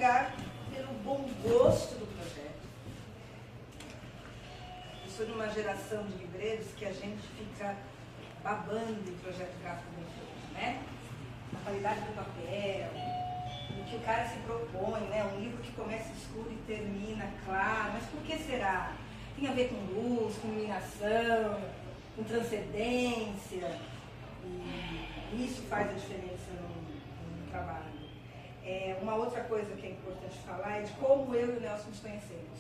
lugar, pelo bom gosto do projeto. Eu sou de uma geração de livreiros que a gente fica babando em projeto gráfico bem feito, né? A qualidade do papel, o que o cara se propõe, né? Um livro que começa escuro e termina claro, mas por que será? Tem a ver com luz, com iluminação, com transcendência, e isso faz a diferença no trabalho. Uma outra coisa que é importante falar é de como eu e o Nelson nos conhecemos.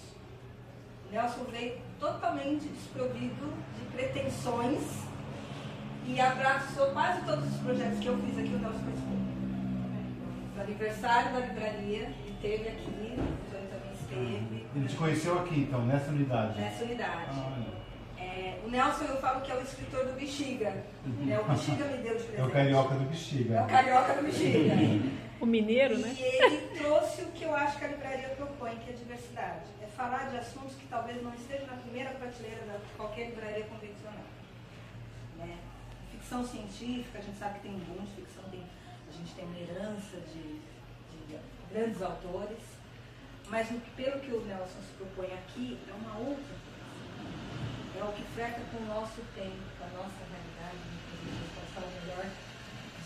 O Nelson veio totalmente desprovido de pretensões e abraçou quase todos os projetos que eu fiz aqui, o Nelson participou. No aniversário da livraria, ele esteve aqui, o Antônio também esteve. Ele te conheceu aqui, então, nessa unidade? Nessa unidade. O Nelson, eu falo que é o escritor do Bexiga. Né? O Bexiga me deu de presente. É o carioca do Bexiga. É o carioca do Bexiga. O mineiro, né? E ele trouxe o que eu acho que a livraria propõe, que é a diversidade. É falar de assuntos que talvez não estejam na primeira prateleira de qualquer livraria convencional. Né? Ficção científica, a gente sabe que tem um boom de ficção, a gente tem uma herança de grandes autores, mas pelo que o Nelson se propõe aqui, é uma outra coisa. É o que flerta com o nosso tempo, com a nossa realidade, inclusive a gente pode falar melhor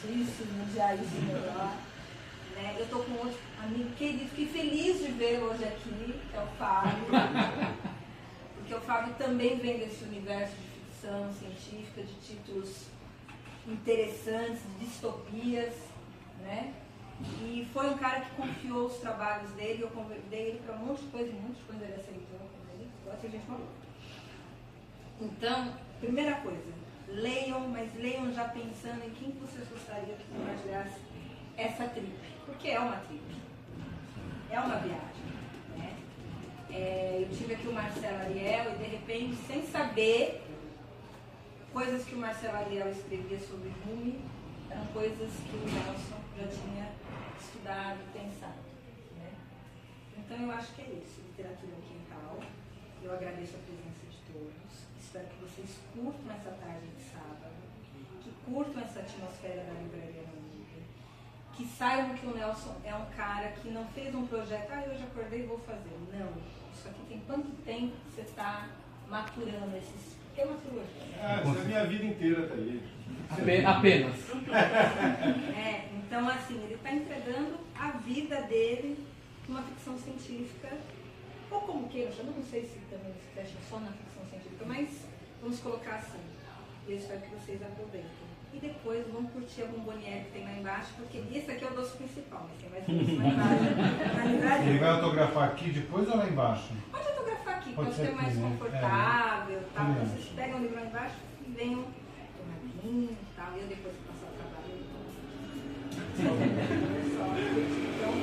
disso, mundiar isso melhor. Né? Eu estou com outro amigo querido, fiquei feliz de ver hoje aqui, que é o Fábio, porque o Fábio também vem desse universo de ficção científica, de títulos interessantes, de distopias, né? E foi um cara que confiou os trabalhos dele, eu convidei ele para um monte de coisa, ele aceitou, ele gosta de gente maluca. Então, primeira coisa, leiam, mas leiam já pensando em quem vocês gostariam que compartilhasse essa trip, porque é uma trip, é uma viagem, né? Eu tive aqui o Marcelo Ariel e de repente, sem saber, coisas que o Marcelo Ariel escrevia sobre Rumi eram coisas que o Nelson já tinha estudado, pensado, né? Então eu acho que é isso, literatura quintal. Eu agradeço a presença de todos, espero que vocês curtam essa tarde de sábado, que curtam essa atmosfera da livraria no Livro, que saibam que o Nelson é um cara que não fez um projeto, hoje acordei e vou fazer. Não, isso aqui tem quanto tempo que você está maturando esses... Que é maturou? Isso é a minha vida inteira, tá aí. Apenas. Então assim, ele está entregando a vida dele numa ficção científica, ou como queira, eu não sei se também se fecha só na ficção científica, mas vamos colocar assim. Eu espero que vocês aproveitem. E depois vamos curtir a bomboniere que tem lá embaixo, porque esse aqui é o doce principal, mas tem mais doce lá embaixo. Ele vai autografar aqui depois ou lá embaixo? Pode autografar aqui, pode ser ser mais aqui, né? confortável, tal. Vocês pegam o livro lá embaixo e venham tomar vinho e tal, e eu depois passar o trabalho. Então,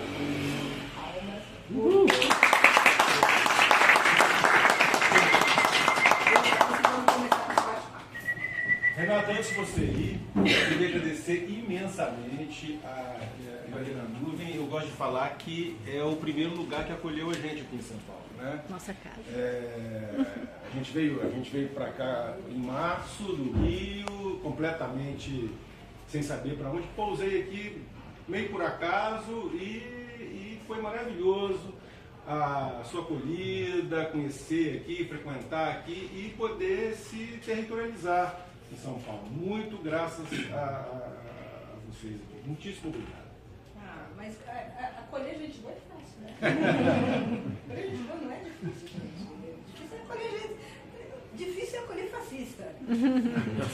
Renata, antes de você ir, eu queria agradecer imensamente a Livraria na Nuvem. Eu gosto de falar que é o primeiro lugar que acolheu a gente aqui em São Paulo, né? Nossa casa. A gente veio para cá em março, no Rio, completamente sem saber para onde. Pousei aqui meio por acaso e foi maravilhoso a sua acolhida, conhecer aqui, frequentar aqui e poder se territorializar em São Paulo. Muito graças a vocês aqui. Muitíssimo obrigado. Mas acolher gente boa é fácil, né? Acolher gente boa não é difícil, gente. Difícil é acolher gente. Difícil é acolher fascista.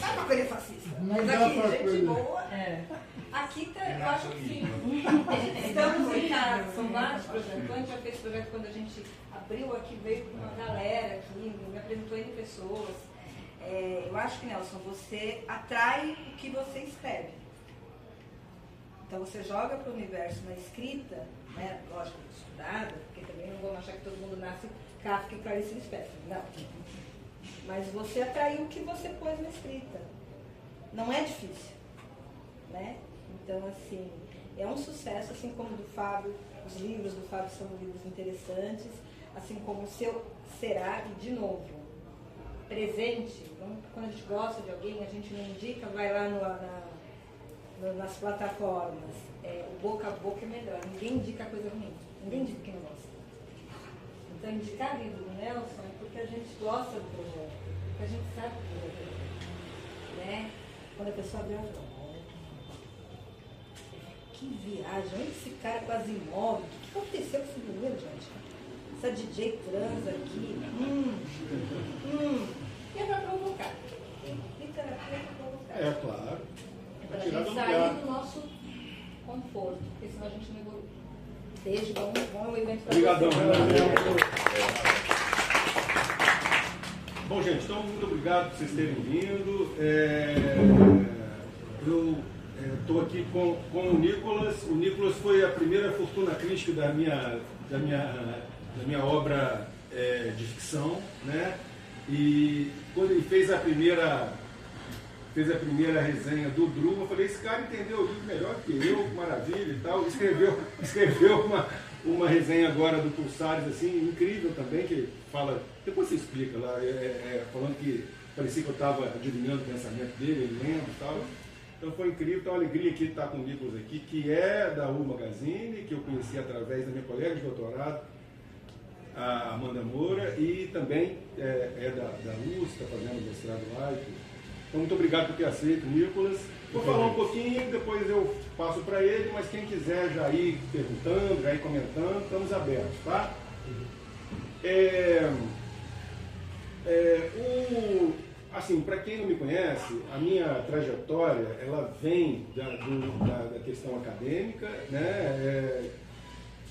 Sabe acolher fascista? Mas aqui, gente boa. Aqui tá, eu acho que sim. Estamos em casa, são vários projetos. A gente já fez projeto quando a gente abriu aqui, veio com uma galera aqui, me apresentou N pessoas. Eu acho que, Nelson, você atrai o que você escreve. Então você joga para o universo na escrita, né? Lógico, estudada, porque também não vamos achar que todo mundo nasce Kafka e Clarice Lispector, não. Mas você atraiu o que você pôs na escrita. Não é difícil, né? Então, assim, é um sucesso, assim como o do Fábio. Os livros do Fábio são livros interessantes, assim como o seu será, e de novo, presente. Quando a gente gosta de alguém, a gente não indica, vai lá nas plataformas. O boca a boca é melhor. Ninguém indica coisa ruim. Ninguém indica quem não gosta. Então, indicar livro do Nelson é porque a gente gosta do projeto, porque a gente sabe que o projeto é, né? Quando a pessoa abre a olha, que viagem, onde esse cara quase imóvel? O que aconteceu com esse menino, gente? Essa DJ trans aqui. E é para provocar. Literatura é para provocar. É, claro. É para a gente sair do nosso conforto, porque senão a gente não evolui. Beijo, bom evento para Obrigadão, você. Bom, gente, então muito obrigado por vocês terem vindo. Eu estou aqui com o Nicolas. O Nicolas foi a primeira fortuna crítica da minha obra de ficção, né? E quando ele fez a primeira resenha do Drummond, eu falei, esse cara entendeu o livro melhor que eu, maravilha e tal. Escreveu uma resenha agora do Pulsares, assim, incrível também, que fala, depois você explica lá, falando que parecia que eu estava adivinhando o pensamento dele, ele lembra e tal. Então foi incrível, então é uma alegria aqui estar com o Nicolas aqui, que é da U Magazine, que eu conheci através da minha colega de doutorado, a Amanda Moura, e também é da USP, está fazendo mestrado lá e tudo. Então, muito obrigado por ter aceito, Nicolas. Vou falar um pouquinho, depois eu passo para ele, mas quem quiser já ir perguntando, já ir comentando, estamos abertos, tá? Assim, para quem não me conhece, a minha trajetória, ela vem da questão acadêmica, né?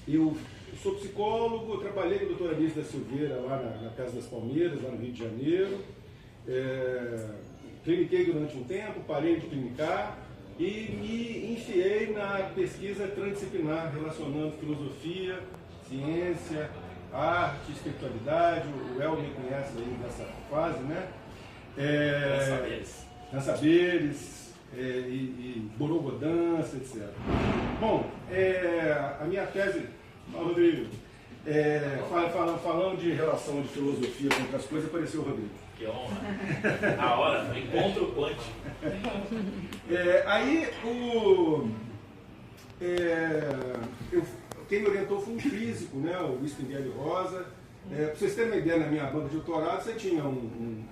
Eu sou psicólogo, eu trabalhei com a doutora Alice da Silveira lá na Casa das Palmeiras, lá no Rio de Janeiro. Cliniquei durante um tempo, parei de clinicar e me enfiei na pesquisa transdisciplinar, relacionando filosofia, ciência, arte, espiritualidade. O El me conhece aí nessa fase, né? Saberes, e borogodança, etc. Bom, a minha tese, Rodrigo, falando de relação de filosofia com outras coisas, apareceu o Rodrigo. Que honra. A hora do encontro quântico. Quem me orientou foi um físico, né, o Luiz Pinguelli Rosa. Para vocês terem uma ideia, na minha banca de doutorado, você tinha um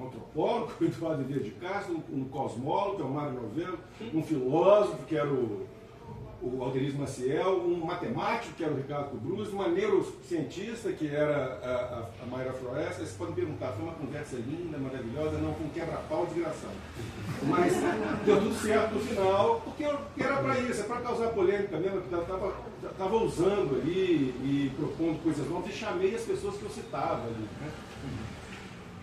antropólogo, o Eduardo Vieira de Castro, um cosmólogo, que é o Mário Novello, um filósofo, que era o Alderiz Maciel, um matemático, que era o Ricardo Cubruz, uma neurocientista, que era a Mayra Floresta. Vocês podem perguntar, foi uma conversa linda, maravilhosa, não, com um quebra-pau desgraçado. Mas deu tudo certo no final, porque era para isso, é para causar polêmica mesmo, que eu estava usando ali e propondo coisas novas, e chamei as pessoas que eu citava ali, né?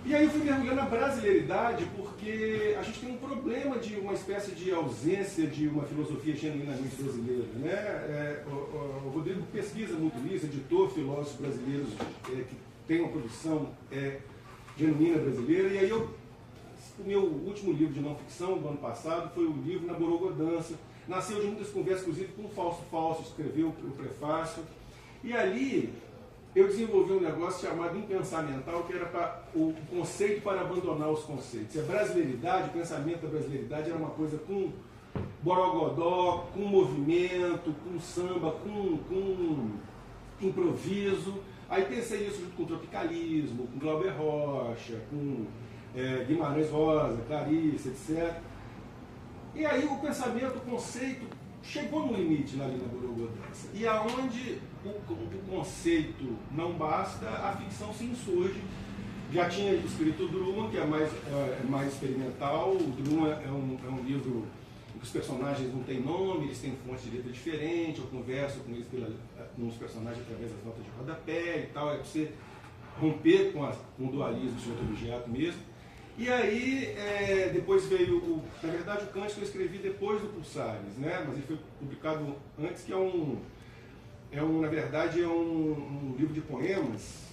E aí eu fui mergulhando na brasileiridade, porque a gente tem um problema de uma espécie de ausência de uma filosofia genuinamente brasileira, né? O Rodrigo pesquisa muito isso, editor filósofos brasileiros que tem uma produção genuína brasileira. E aí o meu último livro de não ficção do ano passado foi o livro Na Borogodança. Nasceu de muitas conversas, inclusive com o Fausto, escreveu o prefácio. E ali eu desenvolvi um negócio chamado impensamental, que era o conceito para abandonar os conceitos. A brasileiridade, o pensamento da brasileiridade era uma coisa com borogodó, com movimento, com samba, com improviso. Aí pensei isso junto com o tropicalismo, com Glauber Rocha, com Guimarães Rosa, Clarice, etc. E aí o pensamento, o conceito, chegou no limite na linha da borogodança. E aonde o conceito não basta, a ficção se insurge. Já tinha escrito o Drummond, que é mais experimental. O Drummond é um livro em que os personagens não têm nome, eles têm fontes de letra diferentes. Eu converso com eles com os personagens através das notas de rodapé e tal. É para você romper com o dualismo sujeito-objeto mesmo. E aí, depois veio, na verdade, o Kant que eu escrevi depois do Pulsares, né? Mas ele foi publicado antes, que na verdade, é um livro de poemas,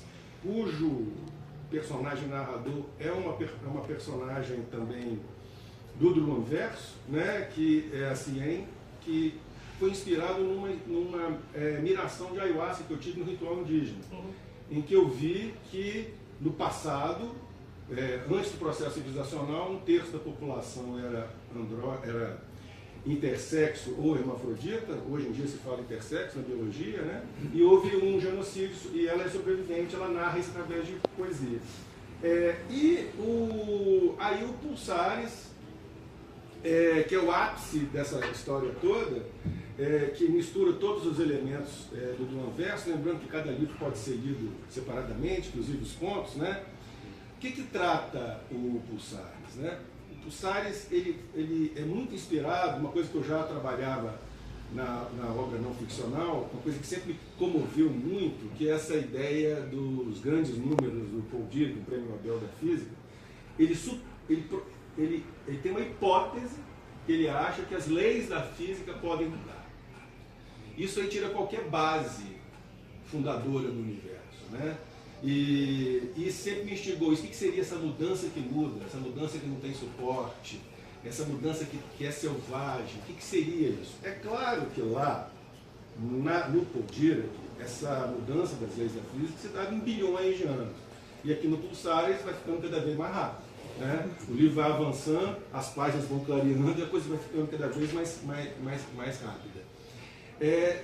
cujo personagem narrador é uma personagem também do Drummond Verso, né? Que é a Cien, que foi inspirado numa miração de ayahuasca que eu tive no ritual indígena, em que eu vi que, no passado, antes do processo civilizacional, 1/3 da população era intersexo ou hermafrodita, hoje em dia se fala intersexo na biologia, né? E houve um genocídio e ela é sobrevivente, ela narra isso através de poesia. Aí o Pulsares, que é o ápice dessa história toda, que mistura todos os elementos do verso, lembrando que cada livro pode ser lido separadamente, inclusive os contos, né? O que trata o Pulsares, né? O Pulsares, ele é muito inspirado, uma coisa que eu já trabalhava na obra não ficcional, uma coisa que sempre me comoveu muito, que é essa ideia dos grandes números do Paul Dirac, do Prêmio Nobel da Física. Ele tem uma hipótese que ele acha que as leis da física podem mudar. Isso aí tira qualquer base fundadora do universo, né? E sempre me instigou isso. O que seria essa mudança que muda? Essa mudança que não tem suporte? Essa mudança que é selvagem? O que seria isso? É claro que lá, no Paul Dirac, essa mudança das leis da física se dá em bilhões de anos. E aqui no Pulsares vai ficando cada vez mais rápido, né? O livro vai avançando, as páginas vão clareando e a coisa vai ficando cada vez mais rápida.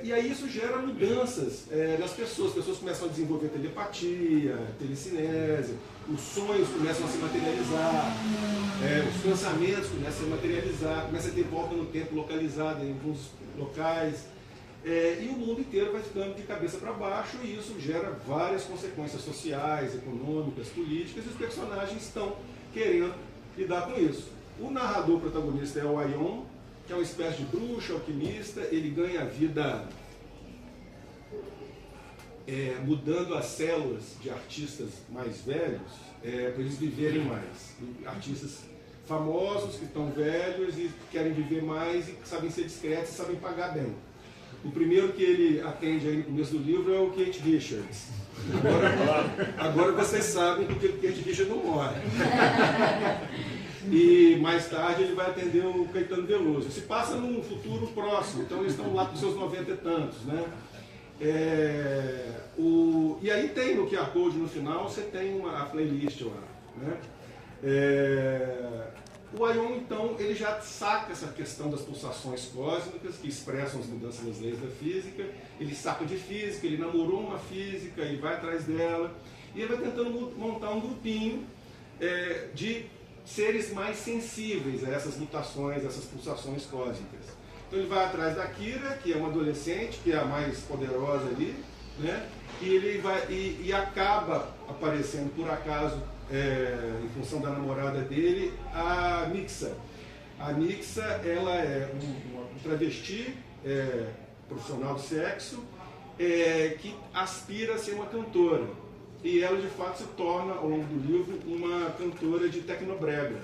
E aí isso gera mudanças nas pessoas. As pessoas começam a desenvolver telepatia, telecinese, os sonhos começam a se materializar, os pensamentos começam a se materializar, começa a ter volta no tempo localizada em alguns locais. E o mundo inteiro vai ficando de cabeça para baixo e isso gera várias consequências sociais, econômicas, políticas e os personagens estão querendo lidar com isso. O narrador protagonista é o Aion, que é uma espécie de bruxo, alquimista. Ele ganha a vida mudando as células de artistas mais velhos para eles viverem mais. Artistas famosos que estão velhos e querem viver mais e sabem ser discretos e sabem pagar bem. O primeiro que ele atende aí no começo do livro é o Keith Richards. Agora vocês sabem porque o Keith Richards não morre. E mais tarde ele vai atender o Caetano Veloso. Se passa num futuro próximo, então eles estão lá com seus 90 e tantos, né? E aí tem no QR Code no final, você tem a playlist lá, né? O Aion, então, ele já saca essa questão das pulsações cósmicas que expressam as mudanças das leis da física. Ele saca de física, ele namorou uma física, ele vai atrás dela e ele vai tentando montar um grupinho de seres mais sensíveis a essas mutações, essas pulsações cósmicas. Então ele vai atrás da Kira, que é uma adolescente, que é a mais poderosa ali, né? E ele vai acaba aparecendo por acaso, em função da namorada dele, a Mixa. A Mixa, ela é um travesti profissional de sexo que aspira a ser uma cantora. E ela, de fato, se torna, ao longo do livro, uma cantora de tecnobrega.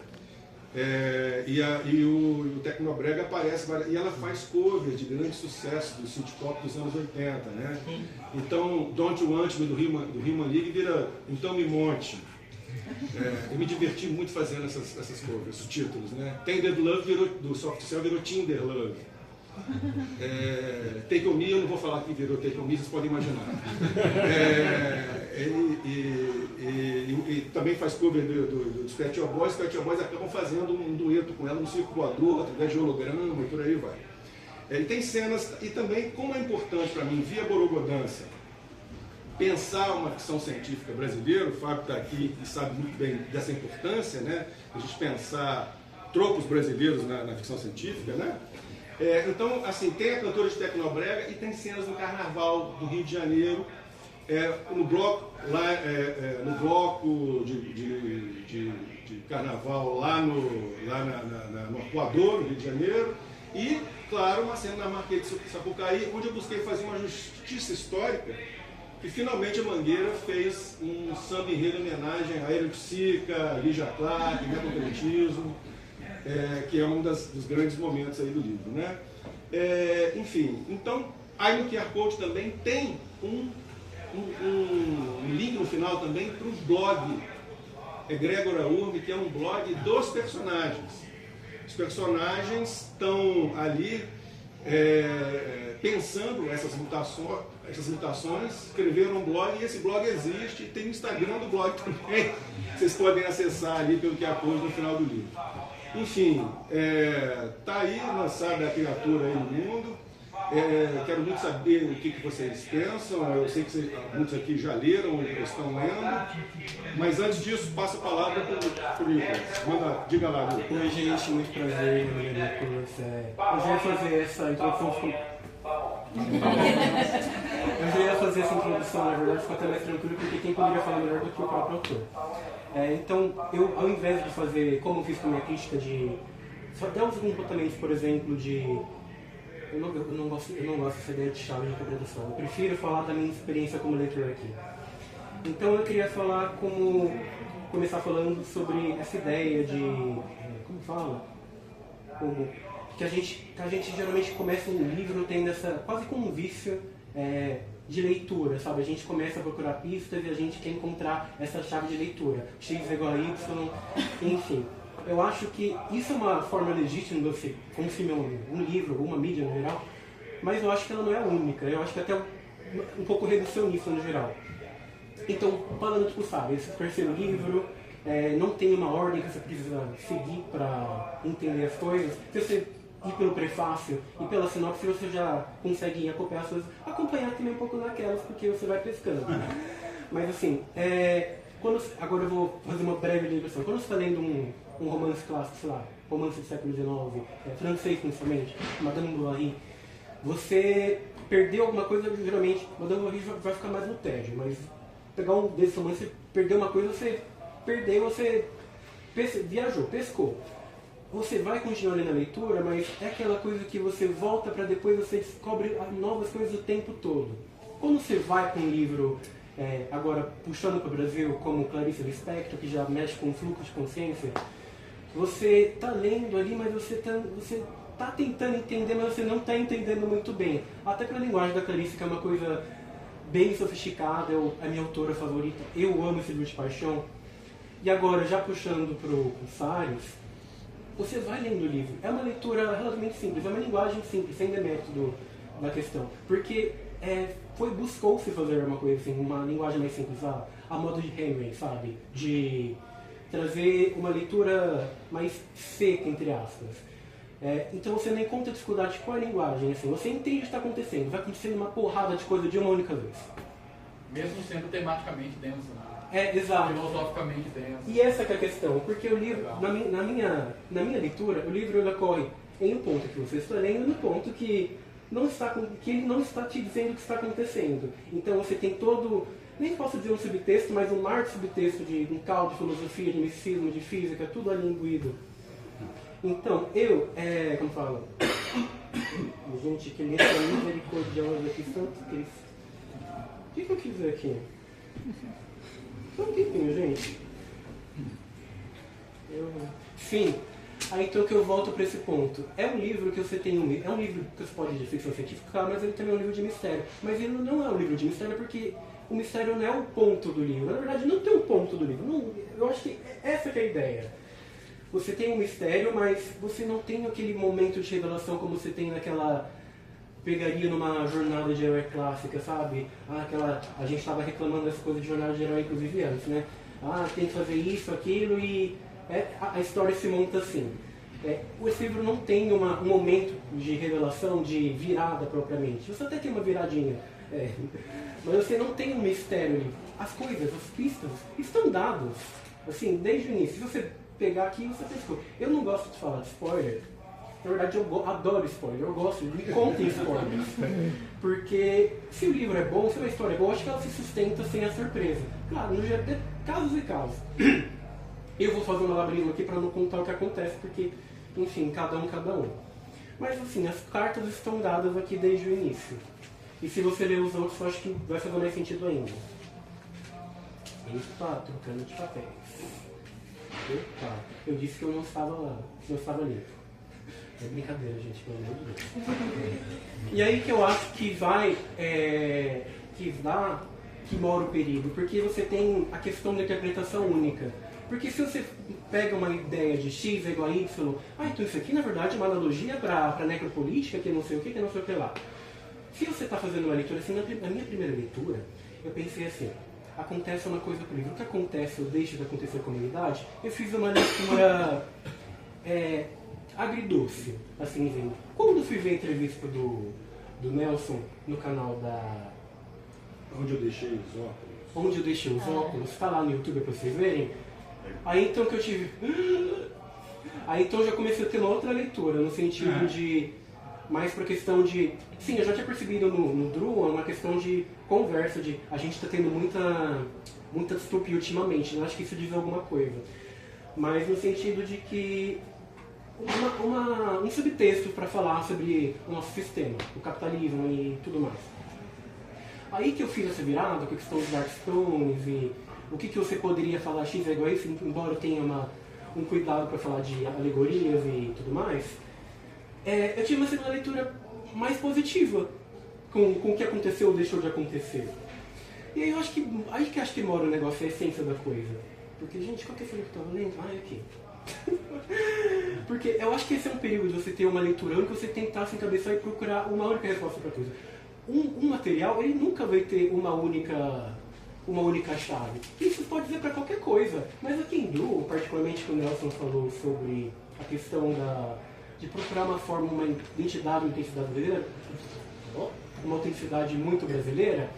E o tecnobrega aparece, e ela faz cover de grande sucesso do synth pop dos anos 80, né? Então, Don't You Want Me, do Human League, vira Então Me Monte. Eu me diverti muito fazendo essas covers, os títulos, né? Tender Love do Soft Cell virou Tinder Love. Take On Me, eu não vou falar que virou Take On Me, vocês podem imaginar. E também faz cover dos Pet Shop Boys. Os Pet Shop Boys acabam fazendo um dueto com ela no circo voador, através de holograma e por aí vai. E tem cenas, e também, como é importante para mim, via Borogodância, pensar uma ficção científica brasileira. O Fábio está aqui e sabe muito bem dessa importância, né? A gente pensar tropos brasileiros na ficção científica, né? Então, assim, tem a cantora de tecnobrega e tem cenas no Carnaval do Rio de Janeiro, no bloco de Carnaval lá no Arpoador, no Rio de Janeiro, e, claro, uma cena na Marquês de Sapucaí, onde eu busquei fazer uma justiça histórica, que finalmente a Mangueira fez um samba enredo em homenagem a Ayrton Sica, Lígia Clark, neoconcretismo, que é um dos grandes momentos aí do livro, né? Enfim, então, aí no QR Code também tem um link no final também para o blog Egrégora Urbe, que é um blog dos personagens. Os personagens estão ali pensando essas mutações, escreveram um blog, e esse blog existe, tem o Instagram do blog também, vocês podem acessar ali pelo QR Code no final do livro. Enfim, tá aí, lançada a criatura aí no mundo. Quero muito saber o que vocês pensam. Eu sei que muitos aqui já leram ou estão lendo. Mas antes disso, passo a palavra para o Nicolas. Diga lá, Nicolas. Oi, gente, muito prazer, meu nome é Nicolas. Eu ia fazer essa introdução. Na verdade, ficou até mais tranquilo, porque quem poderia falar melhor do que o próprio autor. Então, eu, ao invés de fazer, como eu fiz com a minha crítica, de só dar uns comportamentos, por exemplo, de. Eu não gosto dessa ideia de chave de interpretação. Eu prefiro falar da minha experiência como leitor aqui. Então, eu queria começar falando sobre essa ideia de. Como fala? Que a gente geralmente começa um livro tendo quase como um vício de leitura, sabe? A gente começa a procurar pistas e a gente quer encontrar essa chave de leitura. X igual a Y, enfim. Eu acho que isso é uma forma legítima de você consumir um livro, ou uma mídia no geral, mas eu acho que ela não é a única. Eu acho que até um pouco reducionista no geral. Então, falando tipo, sabe, esse terceiro livro não tem uma ordem que você precisa seguir para entender as coisas. Se você ir pelo prefácio e pela sinopse, você já consegue acompanhar também um pouco naquelas, porque você vai pescando. Mas assim, agora eu vou fazer uma breve digressão. Quando você está lendo um romance clássico, sei lá, romance do século XIX, francês principalmente, Madame Bovary, você perdeu alguma coisa, geralmente, Madame Bovary vai ficar mais no tédio, mas pegar um desses romances, perder uma coisa, você perdeu, você viajou, pescou. Você vai continuar ali na leitura, mas é aquela coisa que você volta para depois você descobre novas coisas o tempo todo. Quando você vai para um livro, agora puxando para o Brasil, como Clarice Lispector, que já mexe com fluxo de consciência, você está lendo ali, mas você tá tentando entender, mas você não está entendendo muito bem. Até pela linguagem da Clarice, que é uma coisa bem sofisticada, é a minha autora favorita, eu amo esse livro de paixão. E agora, já puxando para o Salles, você vai lendo o livro. É uma leitura relativamente simples, é uma linguagem simples, sem demérito da questão. Porque buscou-se fazer uma coisa assim, uma linguagem mais simples, a modo de Henry, sabe? De trazer uma leitura mais seca, entre aspas. Então você não encontra dificuldade com a linguagem, assim, você entende o que está acontecendo, vai acontecendo uma porrada de coisa de uma única vez. Mesmo sendo tematicamente denso, né? Exato. Filosoficamente denso. E essa que é a questão, porque o livro, na minha leitura, o livro ele ocorre em um ponto que você está lendo e no ponto que ele não está te dizendo o que está acontecendo. Então você tem todo, nem posso dizer um subtexto, mas um mar de subtexto de um caldo de filosofia, de misticismo, de física, tudo ali imbuído. Então, como fala? Gente, que eles são misericordiosos aqui, santos Cristo. O que eu quis dizer aqui? Só um tempinho, gente. Sim. Aí então que eu volto para esse ponto. É um livro que você tem é um livro que você pode dizer ficção científica, mas ele também é um livro de mistério. Mas ele não é um livro de mistério porque o mistério não é o ponto do livro. Na verdade, não tem um ponto do livro. Não, eu acho que essa que é a ideia. Você tem um mistério, mas você não tem aquele momento de revelação como você tem naquela pegaria numa jornada de herói clássica, sabe? A gente estava reclamando dessa coisa de jornada de herói, inclusive antes, né? Tem que fazer isso, aquilo, e a história se monta assim. Esse livro não tem um momento de revelação, de virada propriamente. Você até tem uma viradinha, mas você não tem um mistério ali. As coisas, as pistas, estão dadas, assim, desde o início. Se você pegar aqui, você pescou. Eu não gosto de falar de spoiler. Na verdade, eu adoro spoiler, eu gosto, me contem spoilers. Porque se o livro é bom, se a história é boa, eu acho que ela se sustenta sem a surpresa. Claro, no geral, casos e casos. Eu vou fazer um malabarismo aqui para não contar o que acontece, porque, enfim, cada um. Mas assim, as cartas estão dadas aqui desde o início. E se você ler os outros, eu acho que vai fazer mais sentido ainda. Eita, trocando de papéis. Eita, eu disse que eu não estava limpo. É brincadeira, gente, pelo amor de Deus. E aí que eu acho que que mora o perigo, porque você tem a questão da interpretação única. Porque se você pega uma ideia de X igual a Y, então isso aqui na verdade é uma analogia para necropolítica, que não sei o que não sei o que lá. Se você está fazendo uma leitura assim, na minha primeira leitura, eu pensei assim, acontece uma coisa comigo, o que acontece, eu deixo de acontecer com a humanidade, eu fiz uma leitura agridoce, assim dizendo. Quando eu fui ver a entrevista do Nelson no canal da... Onde eu deixei os óculos. Onde eu deixei os óculos, tá lá no YouTube pra vocês verem. Aí então que eu tive... Aí então eu já comecei a ter uma outra leitura, no sentido de... Mais pra questão de... Sim, eu já tinha percebido no Druon uma questão de conversa, de... A gente tá tendo muita distopia ultimamente, não acho que isso diz alguma coisa. Mas no sentido de que... um subtexto para falar sobre o nosso sistema, o capitalismo e tudo mais. Aí que eu fiz essa virada com a questão dos Darkstones e o que você poderia falar X é igual a isso, embora eu tenha um cuidado para falar de alegorias e tudo mais, eu tive uma segunda leitura mais positiva com o que aconteceu ou deixou de acontecer. E aí eu acho que mora o negócio, a essência da coisa. Porque, gente, qual que foi o que eu estava lendo? É aqui. Porque eu acho que esse é um período de você ter uma leitura em que você tentar se encabeçar e procurar uma única resposta para tudo. Um material, ele nunca vai ter uma única chave. Isso pode dizer para qualquer coisa. Mas aqui em Druon, particularmente quando o Nelson falou sobre a questão de procurar uma identidade, uma intensidade brasileira, uma autenticidade muito brasileira,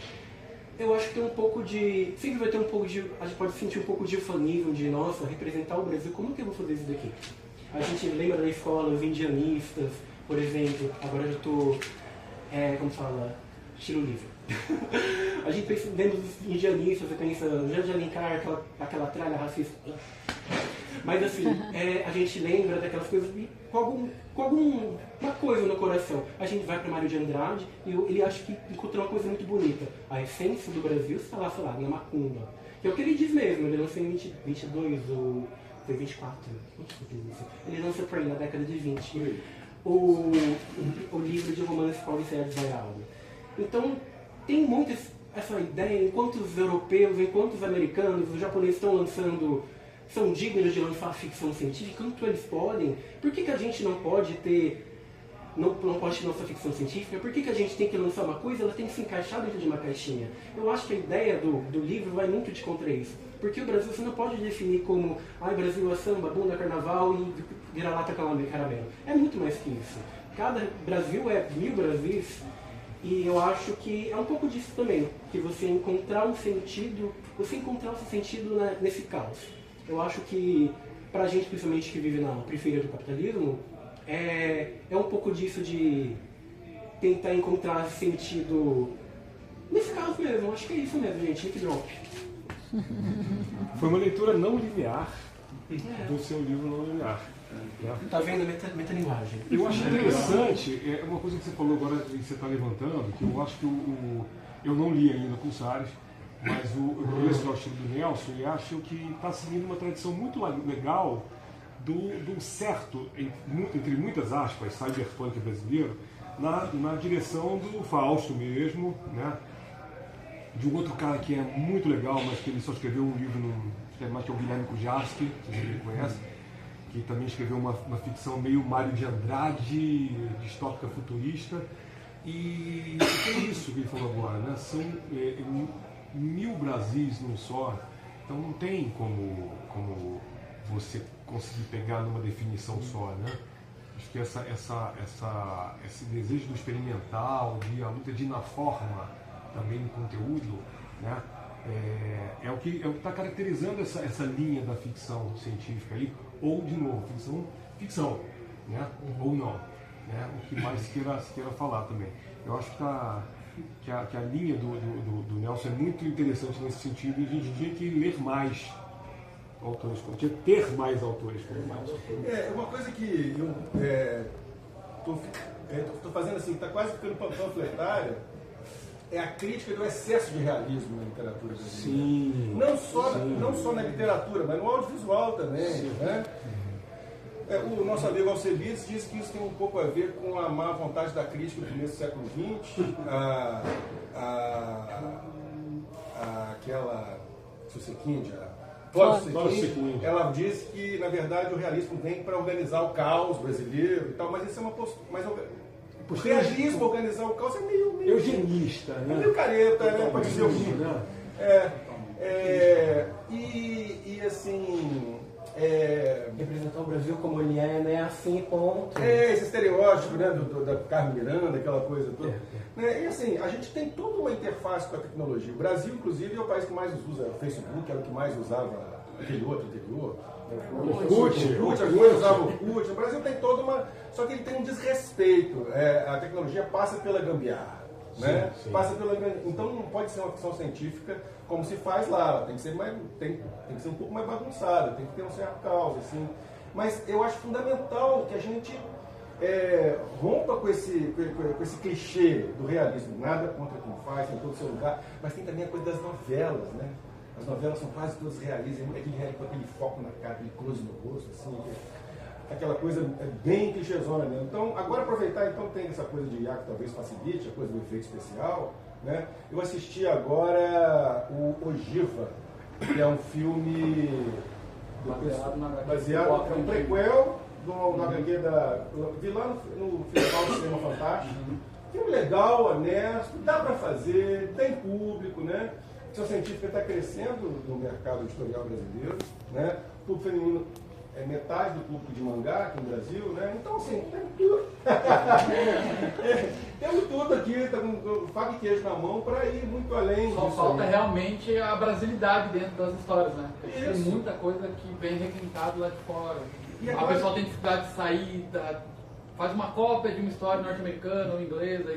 eu acho que tem um pouco de... Sempre vai ter um pouco de... A gente pode sentir um pouco de ufanismo, de, nossa, representar o Brasil. Como que eu vou fazer isso daqui? A gente lembra da escola, os indianistas, por exemplo. Agora eu já estou... como fala? Estilo livre. A gente pensa dentro dos indianistas, você pensa José de Alencar, aquela tralha racista. Mas assim, a gente lembra daquelas coisas com alguma coisa no coração. A gente vai para Mário de Andrade e ele acha que encontrou uma coisa muito bonita. A essência do Brasil está lá, sei lá, na macumba. Que é o que ele diz mesmo, ele lançou em 22 ou foi 24. Ele lançou por aí na década de 20. O livro de romance Paulo Sérgio Desvaiado. Então, tem muito essa ideia, enquanto os europeus, enquanto os americanos, os japoneses estão lançando... são dignos de lançar ficção científica, quanto eles podem, por que a gente não pode ter, não pode ter nossa ficção científica? Por que a gente tem que lançar uma coisa, ela tem que se encaixar dentro de uma caixinha? Eu acho que a ideia do livro vai muito de contra isso. Porque o Brasil você não pode definir como, Brasil é samba, bunda, carnaval e vira-lata caramelo. É muito mais que isso. Cada Brasil é 1000 Brasis. E eu acho que é um pouco disso também, que você encontrar um sentido, nesse caos. Eu acho que, pra gente, principalmente que vive na periferia do capitalismo, é um pouco disso de tentar encontrar sentido nesse caso mesmo. Acho que é isso mesmo, gente. Nick Drop. Foi uma leitura não linear do seu livro não linear. Tá vendo a metalinguagem? Eu acho interessante, uma coisa que você falou agora e você está levantando, que eu acho que eu não li ainda com o Salles, mas eu conheço o estilo do Nelson e acho que está seguindo uma tradição muito legal do certo, entre muitas aspas, cyberpunk brasileiro, na direção do Fausto mesmo, né? De um outro cara que é muito legal, mas que ele só escreveu um livro, que é o Guilherme Kujarski, que você conhece, que também escreveu uma ficção meio Mário de Andrade, distópica futurista. E tem isso que ele falou agora, né? São 1000 Brasis num só, então não tem como você conseguir pegar numa definição só, né? Acho que esse desejo do experimental, a luta de ir na forma também no conteúdo, né? É o que está caracterizando essa linha da ficção científica aí, ou, de novo, ficção, né? Ou não, né? O que mais se queira falar também. Eu acho que a linha do Nelson é muito interessante nesse sentido, e a gente tinha que ler mais autores, tinha que ter mais autores como Nelson. Uma coisa que eu estou fazendo assim, está quase ficando panfletária, é a crítica do excesso de realismo na literatura brasileira. Sim. Não só na literatura, mas no audiovisual também. Né? O nosso amigo Alcebiades diz que isso tem um pouco a ver com a má vontade da crítica do começo do século XX, aquela Flávia Sequindia, ela diz que, na verdade, o realismo vem para organizar o caos brasileiro e tal, mas isso é uma postura. O realismo, organizar o caos, é meio eugenista, né? É meio careta, né? Pode dizer o né? E assim, Representar o Brasil como ele é, né? Assim, ponto. Esse estereótipo, né, da Carmen Miranda, aquela coisa toda. Né? E assim, a gente tem toda uma interface com a tecnologia. O Brasil, inclusive, é o país que mais usa o Facebook, era o que mais usava aquele outro anterior. Orkut, alguns usavam Orkut. O Brasil tem toda uma... Só que ele tem um desrespeito. A tecnologia passa pela gambiarra. Né? Sim. Passa pela... Então não pode ser uma ficção científica como se faz lá. Tem que ser, tem que ser um pouco mais bagunçada, tem que ter um certo caos, assim. Mas eu acho fundamental que a gente rompa com esse clichê do realismo. Nada contra quem faz, em todo seu lugar. Mas tem também a coisa das novelas, né? As novelas são quase todas realistas, com aquele foco na cara, aquele close no rosto, assim, aquela coisa bem clichêzona mesmo. Então, agora aproveitar, então tem essa coisa de IA que talvez facilite, a coisa do efeito especial, né? Eu assisti agora o Ogiva, que é um filme baseado, é um prequel do HQ da... Vi lá no Festival do Cinema Fantástico. Filme legal, honesto, dá para fazer, tem público, né? A ficção científica está crescendo no mercado editorial brasileiro, né? O público feminino é metade do público de mangá aqui no Brasil, né? Então, assim, tem tudo. Temos tudo aqui, tá com faca e queijo na mão para ir muito além Só disso. falta aí. realmente a brasilidade dentro das histórias, né? Porque tem Isso. muita coisa que vem requintado lá de fora. E A agora- pessoa tem dificuldade de sair, faz uma cópia de uma história norte-americana ou inglesa,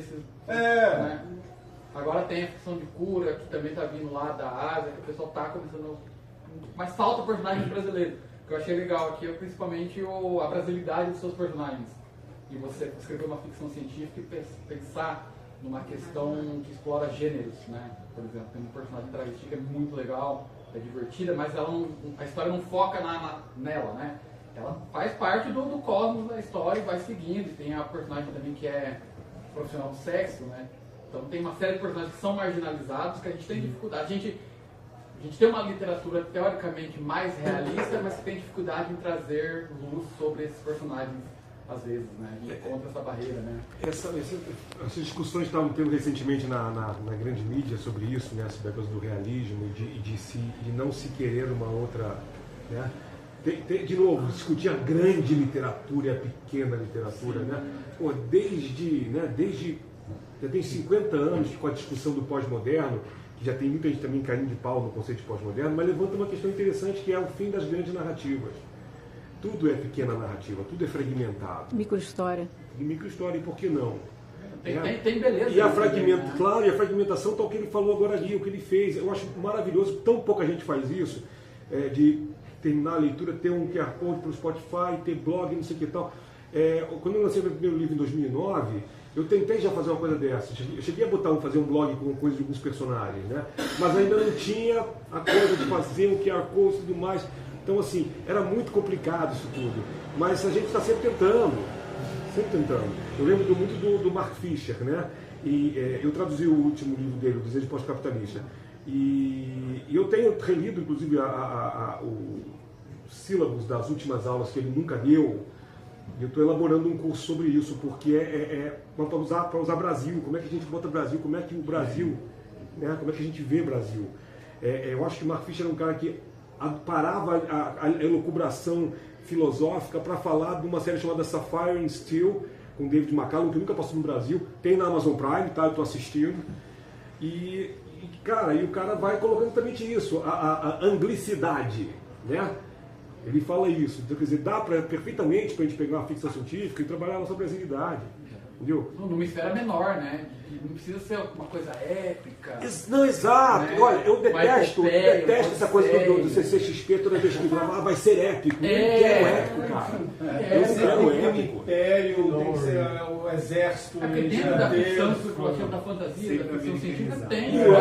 né? Agora tem a ficção de cura, que também está vindo lá da Ásia, que o pessoal está começando... Mas falta personagens brasileiros. O que eu achei legal aqui é principalmente a brasilidade dos seus personagens. E você escrever uma ficção científica e pensar numa questão que explora gêneros, né? Por exemplo, tem um personagem travesti que é muito legal, é divertida, mas a história não foca nela, né? Ela faz parte do cosmos da história e vai seguindo. E tem a personagem também que é profissional do sexo, né? Então tem uma série de personagens que são marginalizados, que a gente tem dificuldade. A gente tem uma literatura teoricamente mais realista, mas que tem dificuldade em trazer luz sobre esses personagens, às vezes, né? A gente encontra essa barreira, né? Essas discussões estavam tendo recentemente na grande mídia sobre isso, né? Sobre a coisa do realismo e de não se querer uma outra... Né? De novo, discutir a grande literatura e a pequena literatura, né? Pô, desde já tem 50 anos com a discussão do pós-moderno, que já tem muita gente também caindo de pau no conceito de pós-moderno, mas levanta uma questão interessante que é o fim das grandes narrativas. Tudo é pequena narrativa, tudo é fragmentado. Microhistória. E microhistória, e por que não? Tem beleza. E a né? claro, e a fragmentação está o que ele falou agora ali, o que ele fez. Eu acho maravilhoso, tão pouca gente faz isso, de terminar a leitura, ter um QR Code para o Spotify, ter blog, não sei o que e tal. Quando eu lancei meu primeiro livro em 2009, eu tentei já fazer uma coisa dessa. Eu cheguei a fazer um blog com coisa de alguns personagens, né? Mas ainda não tinha a coisa de fazer um QR Code e tudo mais. Então, assim, era muito complicado isso tudo. Mas a gente está sempre tentando. Sempre tentando. Eu lembro muito do Mark Fisher, né? E eu traduzi o último livro dele, O Desejo Pós-Capitalista. E eu tenho relido, inclusive, os sílabos das últimas aulas que ele nunca deu. Eu estou elaborando um curso sobre isso, porque para usar Brasil, como é que a gente bota Brasil, como é que o Brasil, né, como é que a gente vê Brasil. Eu acho que o Mark Fisher era um cara que parava a elucubração filosófica para falar de uma série chamada Sapphire and Steel, com David McCallum, que nunca passou no Brasil, tem na Amazon Prime, tá? Eu estou assistindo. E o cara vai colocando exatamente isso, a anglicidade, né? Ele fala isso, então, quer dizer, dá perfeitamente para a gente pegar uma ficção científica e trabalhar a nossa brasilidade, entendeu? Numa esfera menor, né? Não precisa ser uma coisa épica. Não, exato. Né? Olha, eu detesto Odisseia, essa coisa do CCXP toda vez que vai ser épico. Eu não quero épico, cara. Eu Tem quero que ter um épico. império, tem que ser o exército. Porque dentro da ficção, gigantesco. da fantasia, da ficção científica tem. E o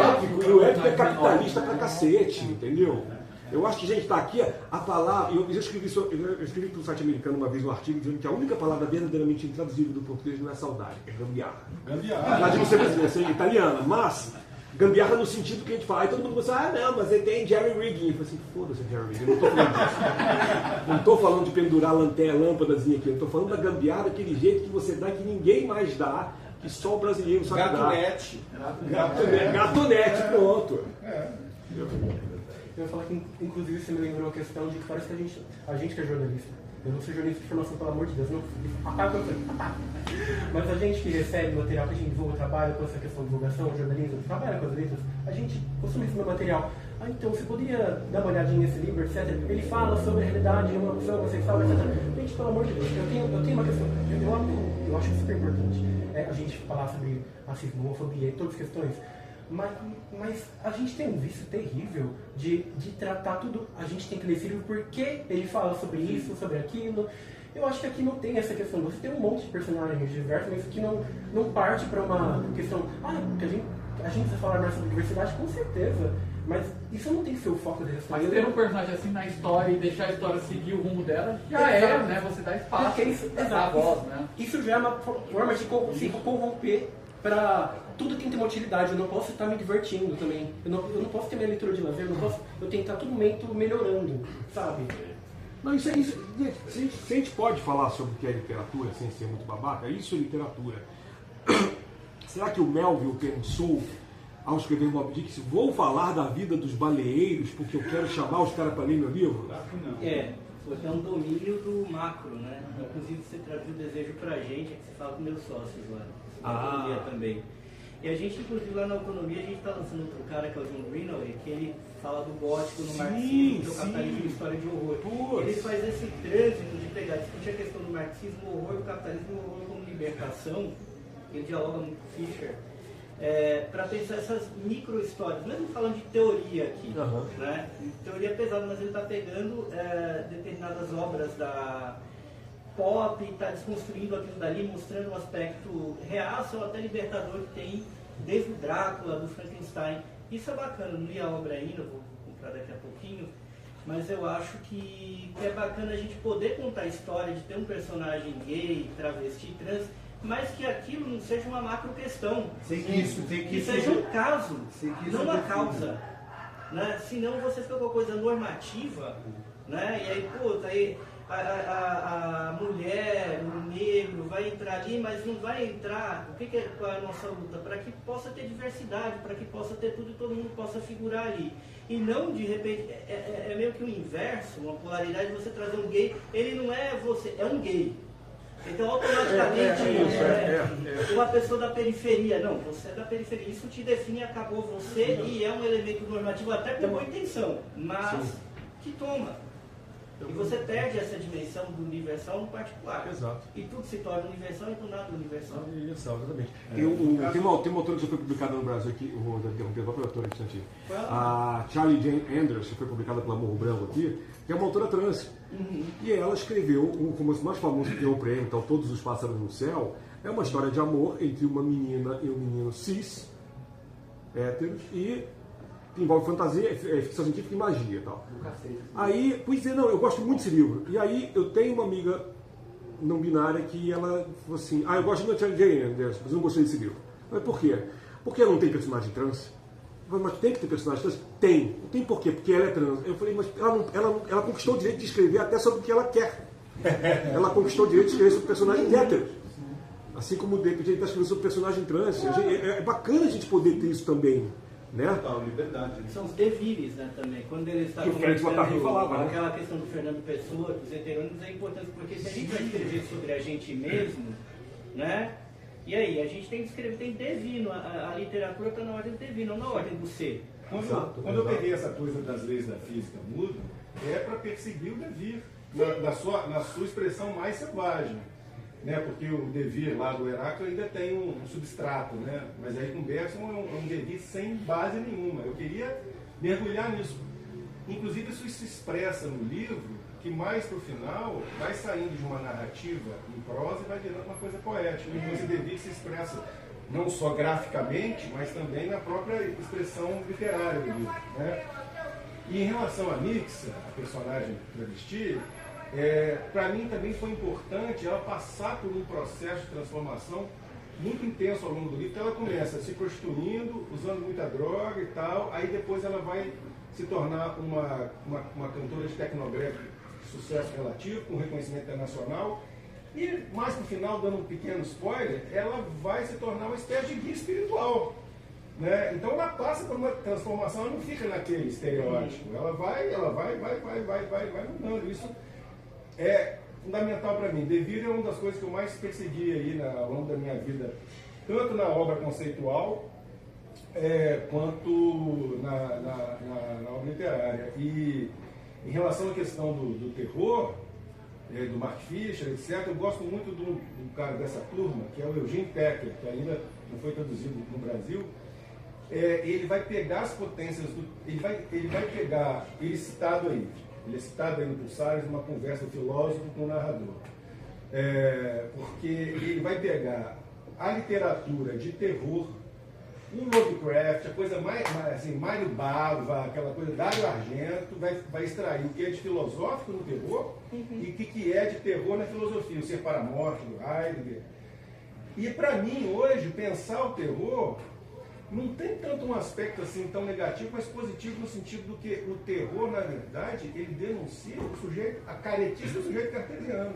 épico é capitalista pra cacete, entendeu? Eu acho que a gente está aqui, a palavra. Eu escrevi para o site americano uma vez um artigo dizendo que a única palavra verdadeiramente intraduzível do português não é saudade, é gambiarra. Apesar de você brasileiro ser italiana, mas gambiarra no sentido que a gente fala. Aí todo mundo pensa, não, mas ele tem Jerry Rigging. Eu falei assim, foda-se Jerry Rigging, eu não estou falando disso. Não estou falando de pendurar lâmpadazinha aqui, eu estou falando da gambiarra daquele jeito que você dá que ninguém mais dá, que só o brasileiro sabe dar. Gatonete. Gatonete, pronto. Eu ia falar que, inclusive, você me lembrou a questão de que parece que a gente que é jornalista. Eu não sou jornalista de formação, pelo amor de Deus, não. Mas a gente que recebe material, que a gente divulga, trabalha com essa questão de divulgação, jornalismo, trabalha com as letras, a gente costuma receber material. Ah, então, você poderia dar uma olhadinha nesse livro, etc. Ele fala sobre a realidade de uma pessoa homossexual, etc. Gente, pelo amor de Deus, eu tenho uma questão, eu acho super importante a gente falar sobre racismo, homofobia e todas as questões. Mas a gente tem um vício terrível de tratar tudo. A gente tem que ler esse livro porque ele fala sobre isso, sobre aquilo. Eu acho que aqui não tem essa questão. Você tem um monte de personagens diversos, mas que não parte para uma questão. Que a gente precisa falar mais sobre diversidade, com certeza. Mas isso não tem que ser o foco da história. Mas ter um personagem assim na história e deixar a história seguir o rumo dela já é, né? Você dá espaço, dá a voz, né? Isso já é uma forma de se corromper para tudo tem que ter uma utilidade. Eu não posso estar me divertindo também. Eu não posso ter minha leitura de lazer. Eu tenho que estar todo momento melhorando, sabe? Não, isso. Se a gente pode falar sobre o que é literatura sem ser muito babaca, isso é literatura. Será que o Melville pensou, ao escrever Moby Dick, vou falar da vida dos baleeiros porque eu quero chamar os caras para ler meu livro? Porque é um domínio do macro, né? Inclusive você trazia o desejo pra gente, que você fala com meus sócios lá, na economia também. E a gente, inclusive lá na economia, a gente está lançando outro cara que é o John Greenaway, que ele fala do gótico no marxismo, que é o capitalismo e história de horror. Ele faz esse trânsito de pegar, discutir a questão do marxismo, o horror, do capitalismo e o horror como libertação, ele dialoga muito com Fischer, para pensar essas micro-histórias, mesmo falando de teoria aqui, né? Teoria pesada, mas ele está pegando determinadas obras da pop, está desconstruindo aquilo dali, mostrando um aspecto reaço ou até libertador que tem desde o Drácula, do Frankenstein. Isso é bacana, não li a obra ainda, vou comprar daqui a pouquinho, mas eu acho que é bacana a gente poder contar a história de ter um personagem gay, travesti, trans, mas que aquilo não seja uma macro questão. Que seja um caso, não uma causa. Né? Senão você fica com uma coisa normativa, né? E aí, aí a mulher, o negro vai entrar ali, mas não vai entrar. Qual é a nossa luta? Para que possa ter diversidade, para que possa ter tudo e todo mundo possa figurar ali. E não de repente, é meio que o inverso, uma polaridade, você trazer um gay, ele não é você, é um gay. Então, automaticamente, uma pessoa da periferia. Não, você é da periferia. Isso te define, acabou você e é um elemento normativo até com boa intenção, mas que toma. E você perde essa dimensão do universal no particular. Exato. E tudo se torna universal e do nada universal. Isso, exatamente. Tem uma autora que já foi publicada no Brasil aqui, vou interromper só para a autora instantinho. A Charlie Jane Anders, que foi publicada pela Morro Branco aqui, que é uma autora trans. E ela escreveu o romance mais famoso que ganhou o prêmio, então, Todos os Pássaros no Céu. É uma história de amor entre uma menina e um menino cis, héteros, e envolve fantasia, ficção científica e magia e tal. Aí, pois é, não, eu gosto muito desse livro. E aí eu tenho uma amiga não binária que ela falou assim, eu gosto muito de Charlie Jane Anders, mas eu não gostei desse livro. Mas por quê? Porque ela não tem personagem trans? Eu falei, mas tem que ter personagem trans? Tem. Não tem por quê? Porque ela é trans. Eu falei, mas ela conquistou o direito de escrever até sobre o que ela quer. Ela conquistou o direito de escrever sobre personagens héteros. Assim como de repente ele está escrevendo sobre personagem trans. É bacana a gente poder ter isso também. Né? Total, liberdade. São os devires, né, também. Quando ele está falava, aquela questão do Fernando Pessoa, dos heterônimos, é importante, porque se a gente vai escrever sobre a gente mesmo, né? E aí, a gente tem que escrever, tem devir, a literatura está na ordem do devir, não na ordem do ser. Quando eu peguei essa coisa das leis da física mudam, é para perseguir o devir, na sua expressão mais selvagem. Né, porque o devir lá do Heráclito ainda tem um substrato, né? Mas aí com Bergson é um devir sem base nenhuma. Eu queria mergulhar nisso. Inclusive isso se expressa no livro, que mais para o final vai saindo de uma narrativa em prosa e vai virando uma coisa poética. Então esse devir se expressa não só graficamente, mas também na própria expressão literária do livro. Né? E em relação a Nixa, a personagem travesti, para mim também foi importante ela passar por um processo de transformação muito intenso ao longo do livro. Então ela começa se prostituindo, usando muita droga e tal, aí depois ela vai se tornar uma cantora de tecnobrega de sucesso relativo, com reconhecimento internacional, e mais pro final, dando um pequeno spoiler, ela vai se tornar uma espécie de guia espiritual. né? Então ela passa por uma transformação, ela não fica naquele estereótipo, ela vai mudando. Isso é fundamental para mim. Devir é uma das coisas que eu mais persegui aí ao longo da minha vida, tanto na obra conceitual quanto na obra literária. E em relação à questão do terror, do Mark Fisher, etc., eu gosto muito do cara dessa turma, que é o Eugene Pecker, que ainda não foi traduzido no Brasil. Ele vai pegar as potências, ele vai pegar, ele é citado aí no Pulsares, numa conversa do filósofo com o narrador. Porque ele vai pegar a literatura de terror, o Lovecraft, a coisa mais assim, Mário Bava, aquela coisa, Dario Argento, vai extrair o que é de filosófico no terror e o que é de terror na filosofia, o Ser para a Morte, do Heidegger. E para mim, hoje, pensar o terror não tem tanto um aspecto assim tão negativo, mas positivo no sentido do que o terror, na verdade, ele denuncia a caretice do sujeito cartesiano.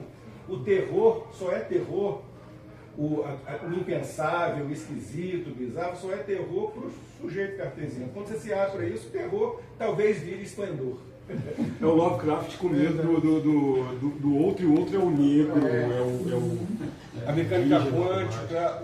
O terror só é terror. O impensável, o esquisito, o bizarro, só é terror para o sujeito cartesiano. Quando você se abre para isso, o terror talvez vire esplendor. É o Lovecraft com medo do outro, e o outro é o negro, a mecânica quântica,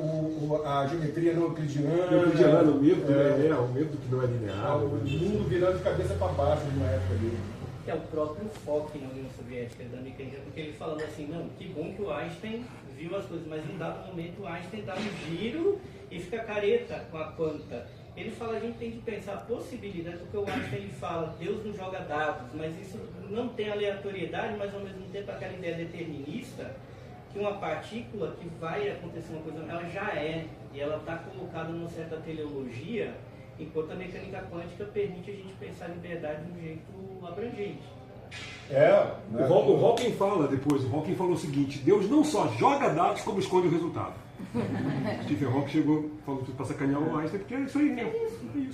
a geometria não euclidiana. O medo do que não é linear. O mundo virando de cabeça para baixo numa época dele. Que é o próprio Fock na União Soviética da mecânica, porque ele falando assim, não, que bom que o Einstein viu as coisas, mas em um dado momento o Einstein dá um giro e fica careta com a quanta. Ele fala, a gente tem que pensar a possibilidade, porque o Einstein ele fala, Deus não joga dados, mas isso não tem aleatoriedade, mas ao mesmo tempo aquela ideia determinista, que uma partícula que vai acontecer uma coisa, ela já é, e ela está colocada numa certa teleologia, enquanto a mecânica quântica permite a gente pensar a liberdade de um jeito abrangente. O Hawking fala depois, o Hawking falou o seguinte, Deus não só joga dados, como esconde o resultado. Stephen Hawking chegou, falou tudo para sacanear o Einstein, porque é isso aí, né?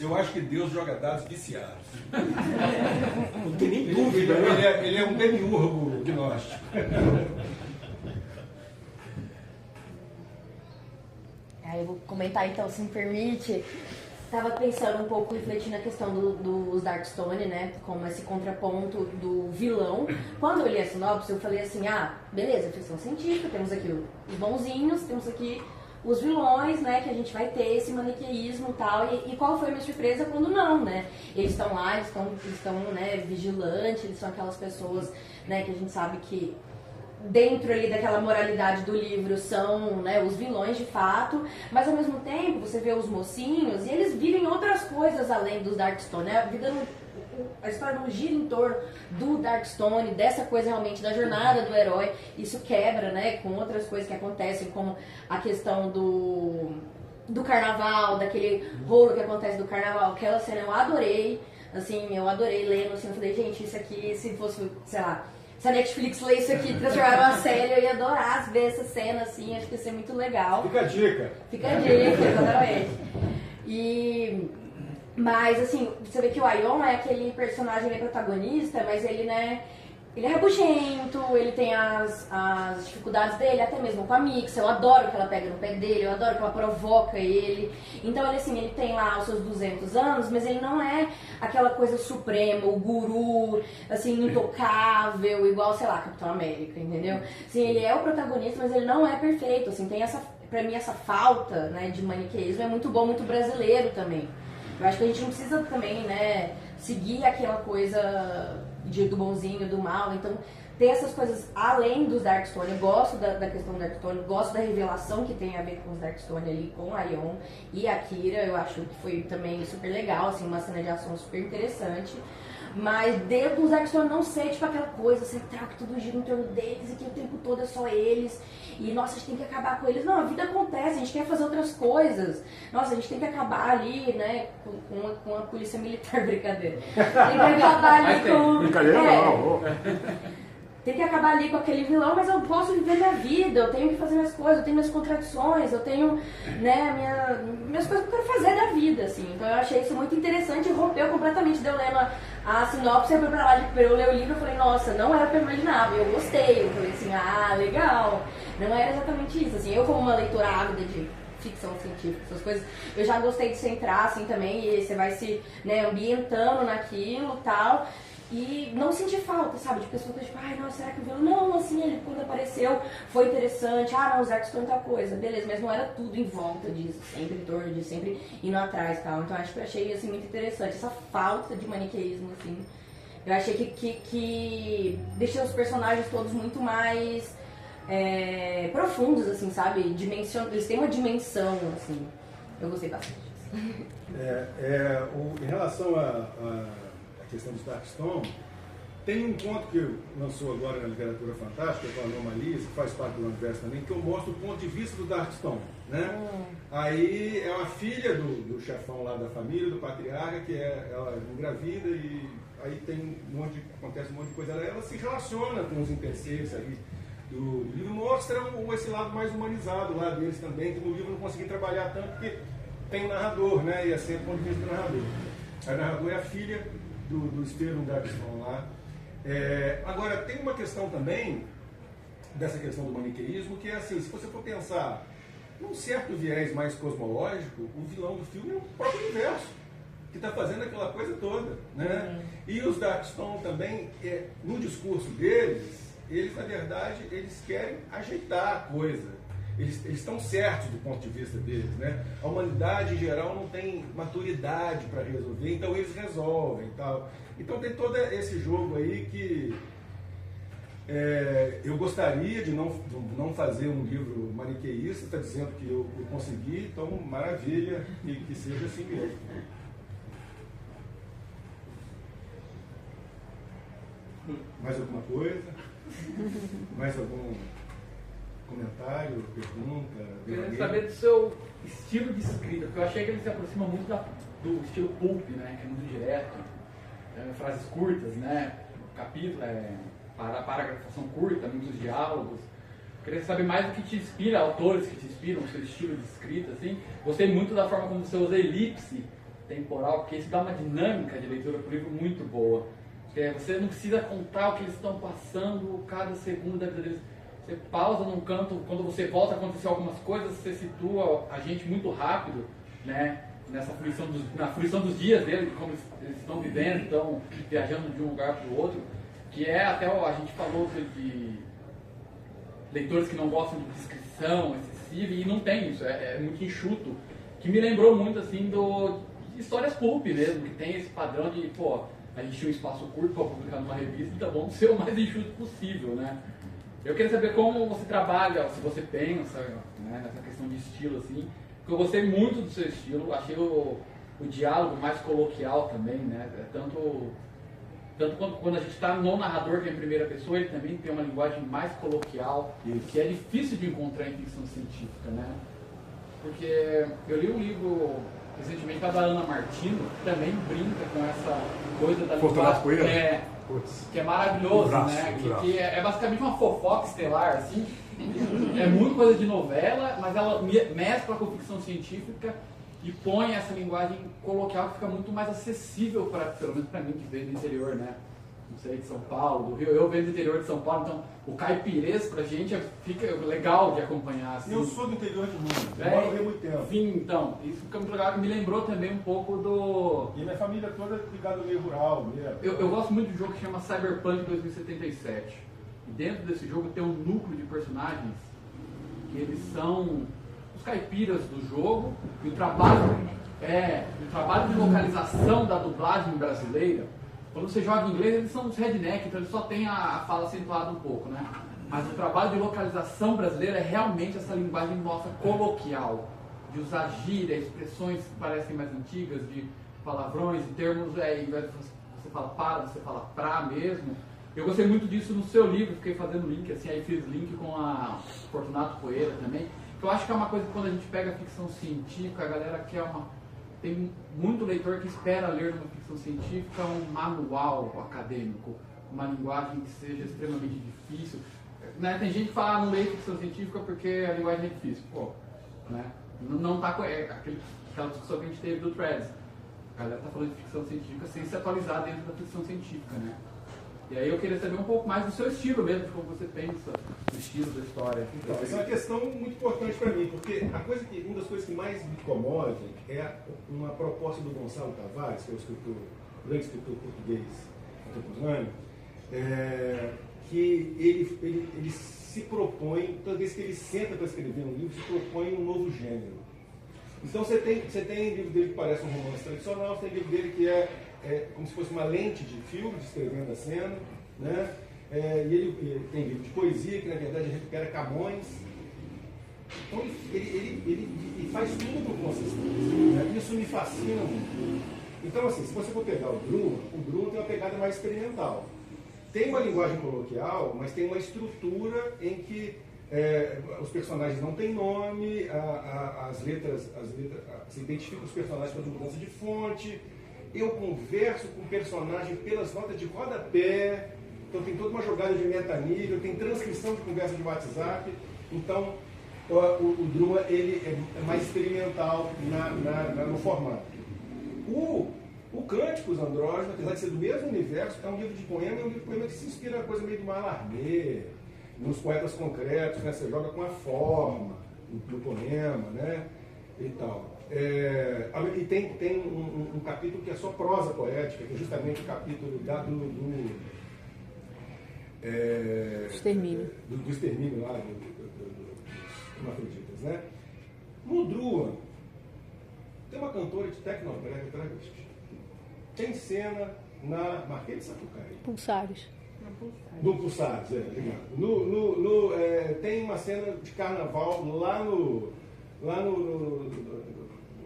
Eu acho que Deus joga dados viciados. Não tem nem dúvida, né? Ele é um demiurgo gnóstico. Eu vou comentar então, se me permite. Estava pensando um pouco, refletindo a questão dos Darkstone, né? Como esse contraponto do vilão. Quando eu li a sinopse, eu falei assim, beleza, ficção científica, temos aqui os bonzinhos, temos aqui os vilões, né? Que a gente vai ter esse maniqueísmo e tal. E qual foi a minha surpresa quando não, né? Eles estão lá, eles estão né, vigilantes, eles são aquelas pessoas, né, que a gente sabe que dentro ali daquela moralidade do livro são, né, os vilões de fato, mas ao mesmo tempo você vê os mocinhos e eles vivem outras coisas além dos Darkstone, né? A história não gira em torno do Darkstone, dessa coisa realmente da jornada do herói. Isso quebra, né, com outras coisas que acontecem, como a questão do carnaval, daquele rolo que acontece do carnaval. Aquela cena eu adorei, assim, eu adorei lendo, assim, eu falei, gente, isso aqui, se fosse, sei lá, se a Netflix lê isso aqui e transformar uma série, eu ia adorar ver essa cena, assim, acho que ia ser muito legal. Fica a dica. Fica a dica, exatamente. Mas, assim, você vê que o Aion é aquele personagem, ele é protagonista, mas ele, né, ele é rabugento, ele tem as dificuldades dele, até mesmo com a Mixa. Eu adoro que ela pega no pé dele, eu adoro que ela provoca ele. Então, ele, assim, ele tem lá os seus 200 anos, mas ele não é aquela coisa suprema, o guru, assim, intocável, igual, sei lá, Capitão América, entendeu? Assim, ele é o protagonista, mas ele não é perfeito, assim, tem essa, pra mim, essa falta, né, de maniqueísmo é muito bom, muito brasileiro também. Eu acho que a gente não precisa também, né, seguir aquela coisa do bonzinho, do mal. Então, tem essas coisas além dos Darkstone. Eu gosto da questão do Darkstone, gosto da revelação que tem a ver com os Darkstone ali, com a Aion e a Kira. Eu acho que foi também super legal, assim, uma cena de ação super interessante. Mas dentro dos Darkstone não ser tipo aquela coisa central que tudo gira em torno deles e que o tempo todo é só eles. E nossa, a gente tem que acabar com eles. Não, a vida acontece, a gente quer fazer outras coisas. Nossa, a gente tem que acabar ali, né, com a polícia militar, brincadeira. Tem que acabar ali com... Brincadeira não. Tem que acabar ali com aquele vilão, mas eu posso viver minha vida, eu tenho que fazer minhas coisas, eu tenho minhas contradições, eu tenho, né, minhas coisas que eu quero fazer da vida, assim. Então eu achei isso muito interessante e rompeu completamente. Deu lendo a sinopse, eu fui pra lá pra eu ler o livro, eu falei, nossa, não era o que eu imaginava, eu gostei. Eu falei assim, legal. Não era exatamente isso, assim. Eu como uma leitora ávida de ficção científica, essas coisas, eu já gostei de você entrar assim também, e você vai se, né, ambientando naquilo e tal. E não senti falta, sabe? De pessoa que tipo, ai, nossa, será que eu vi? Não, assim, ele quando apareceu foi interessante. Ah, não, os arcos foi tal coisa, beleza, mas não era tudo em volta disso, sempre em torno disso, sempre indo atrás e tal. Então acho que eu achei assim, muito interessante essa falta de maniqueísmo, assim. Eu achei que deixa os personagens todos muito mais profundos, assim, sabe? Eles têm uma dimensão, assim. Eu gostei bastante. Em relação à questão dos Darkstone, tem um conto que lançou agora na Literatura Fantástica, com a Anomalia, que faz parte do universo também, que eu mostro o ponto de vista do Darkstone, né? Aí é uma filha do chefão lá da família, do patriarca, que ela engravida e aí acontece um monte de coisa. Ela se relaciona com os NPCs aí do livro, mostra esse lado mais humanizado lá deles também, que no livro não consegui trabalhar tanto porque tem um narrador, né? E é sempre o ponto de vista do narrador. A narrador é a filha do Estevam Darkstone lá. Agora, tem uma questão também, dessa questão do maniqueísmo, que é assim, se você for pensar num certo viés mais cosmológico, o vilão do filme é o próprio universo, que está fazendo aquela coisa toda, né? E os Darkstone também, no discurso deles, eles, na verdade, eles querem ajeitar a coisa. Eles estão certos do ponto de vista deles, né? A humanidade em geral não tem maturidade para resolver, então eles resolvem e tal. Então tem todo esse jogo aí que eu gostaria de não fazer um livro maniqueísta, está dizendo que eu consegui, então maravilha, e que seja assim mesmo. Mais alguma coisa? Mais algum comentário, pergunta? Eu queria saber do seu estilo de escrita, porque eu achei que ele se aproxima muito do estilo pulp, né? Que é muito direto, frases curtas, né? Capítulo, paragrafação curta, muitos diálogos. Eu queria saber mais o que te inspira, autores que te inspiram, o seu estilo de escrita, assim. Gostei muito da forma como você usa elipse temporal, porque isso dá uma dinâmica de leitura para o livro muito boa. Você não precisa contar o que eles estão passando cada segundo da vida deles. Você pausa num canto, quando você volta a acontecer algumas coisas, você situa a gente muito rápido, né? Na fruição dos dias deles, de como eles estão vivendo, estão viajando de um lugar para o outro, que até a gente falou de leitores que não gostam de descrição excessiva, e não tem isso, é muito enxuto, que me lembrou muito assim de histórias pulp mesmo, que tem esse padrão de, a gente tinha um espaço curto para publicar numa revista, então vamos ser o mais enxuto possível, né? Eu queria saber como você trabalha, se você pensa, né, nessa questão de estilo, assim, porque eu gostei muito do seu estilo, achei o diálogo mais coloquial também, né? Tanto quando a gente está no narrador, que é em primeira pessoa, ele também tem uma linguagem mais coloquial, que é difícil de encontrar em ficção científica, né? Porque eu li um livro recentemente da Ana Martino, que também brinca com essa coisa da linguagem. Que é maravilhoso, né? Que é basicamente uma fofoca estelar, assim. É muito coisa de novela, mas ela mescla com ficção científica e põe essa linguagem coloquial que fica muito mais acessível, pelo menos para mim, que veio do interior, né? Não sei, de São Paulo, do Rio. Eu venho do interior de São Paulo, então o caipirês pra gente fica legal de acompanhar. Assim. Eu sou do interior de Minas, moro há muito tempo. Enfim, então, isso fica muito legal, me lembrou também um pouco do... E minha família toda ligada ao meio rural mesmo. Eu gosto muito de um jogo que chama Cyberpunk 2077. E dentro desse jogo tem um núcleo de personagens que eles são os caipiras do jogo, e o trabalho de localização da dublagem brasileira. Quando você joga em inglês, eles são os redneck, então eles só tem a fala acentuada um pouco, né? Mas o trabalho de localização brasileira é realmente essa linguagem nossa coloquial, de usar gíria, expressões que parecem mais antigas, de palavrões, de termos, em vez de você fala para, você fala pra mesmo. Eu gostei muito disso no seu livro, fiquei fazendo link, assim, aí fiz link com a Fortunato Poeira também, que eu acho que é uma coisa que quando a gente pega a ficção científica, a galera quer tem muito leitor que espera ler numa ficção científica um manual acadêmico, uma linguagem que seja extremamente difícil. Né? Tem gente que fala, não leio ficção científica porque a linguagem é difícil. Né? Não tá com aquela discussão que a gente teve do Threads. A galera tá falando de ficção científica sem se atualizar dentro da ficção científica, né? E aí eu queria saber um pouco mais do seu estilo mesmo, de como você pensa o estilo da história. Então, essa é uma questão muito importante para mim, porque uma das coisas que mais me incomoda é uma proposta do Gonçalo Tavares, que é o grande escritor português contemporâneo, que ele se propõe, toda vez que ele senta para escrever um livro, se propõe um novo gênero. Então você tem livro dele que parece um romance tradicional, você tem livro dele que é como se fosse uma lente de filme, descrevendo a cena, né? E ele tem livro de poesia, que na verdade recupera Camões. Então ele faz tudo com consistência, né? Isso me fascina muito. Então, assim, se você for pegar o Drummond tem uma pegada mais experimental. Tem uma linguagem coloquial, mas tem uma estrutura em que os personagens não têm nome, as letras se identificam os personagens pela mudança de fonte. Eu converso com o personagem pelas notas de rodapé, então tem toda uma jogada de metanível, tem transcrição de conversa de WhatsApp. Então, o Drummond ele é mais experimental no formato. O Cânticos Andrógenos, apesar de ser do mesmo universo, é um livro de poema, é um livro de poema que se inspira na coisa meio do Mallarmé, nos poetas concretos, né? Você joga com a forma do poema, né? E tal. E tem um capítulo que é só prosa poética, que é justamente o capítulo do extermínio. Do extermínio lá, dos hermafroditas, né? No Drummond, tem uma cantora de tecnobrega travesti. Tem cena na Marquês de Sapucaí. Pulsares. No Pulsares, obrigado. Tem uma cena de carnaval lá no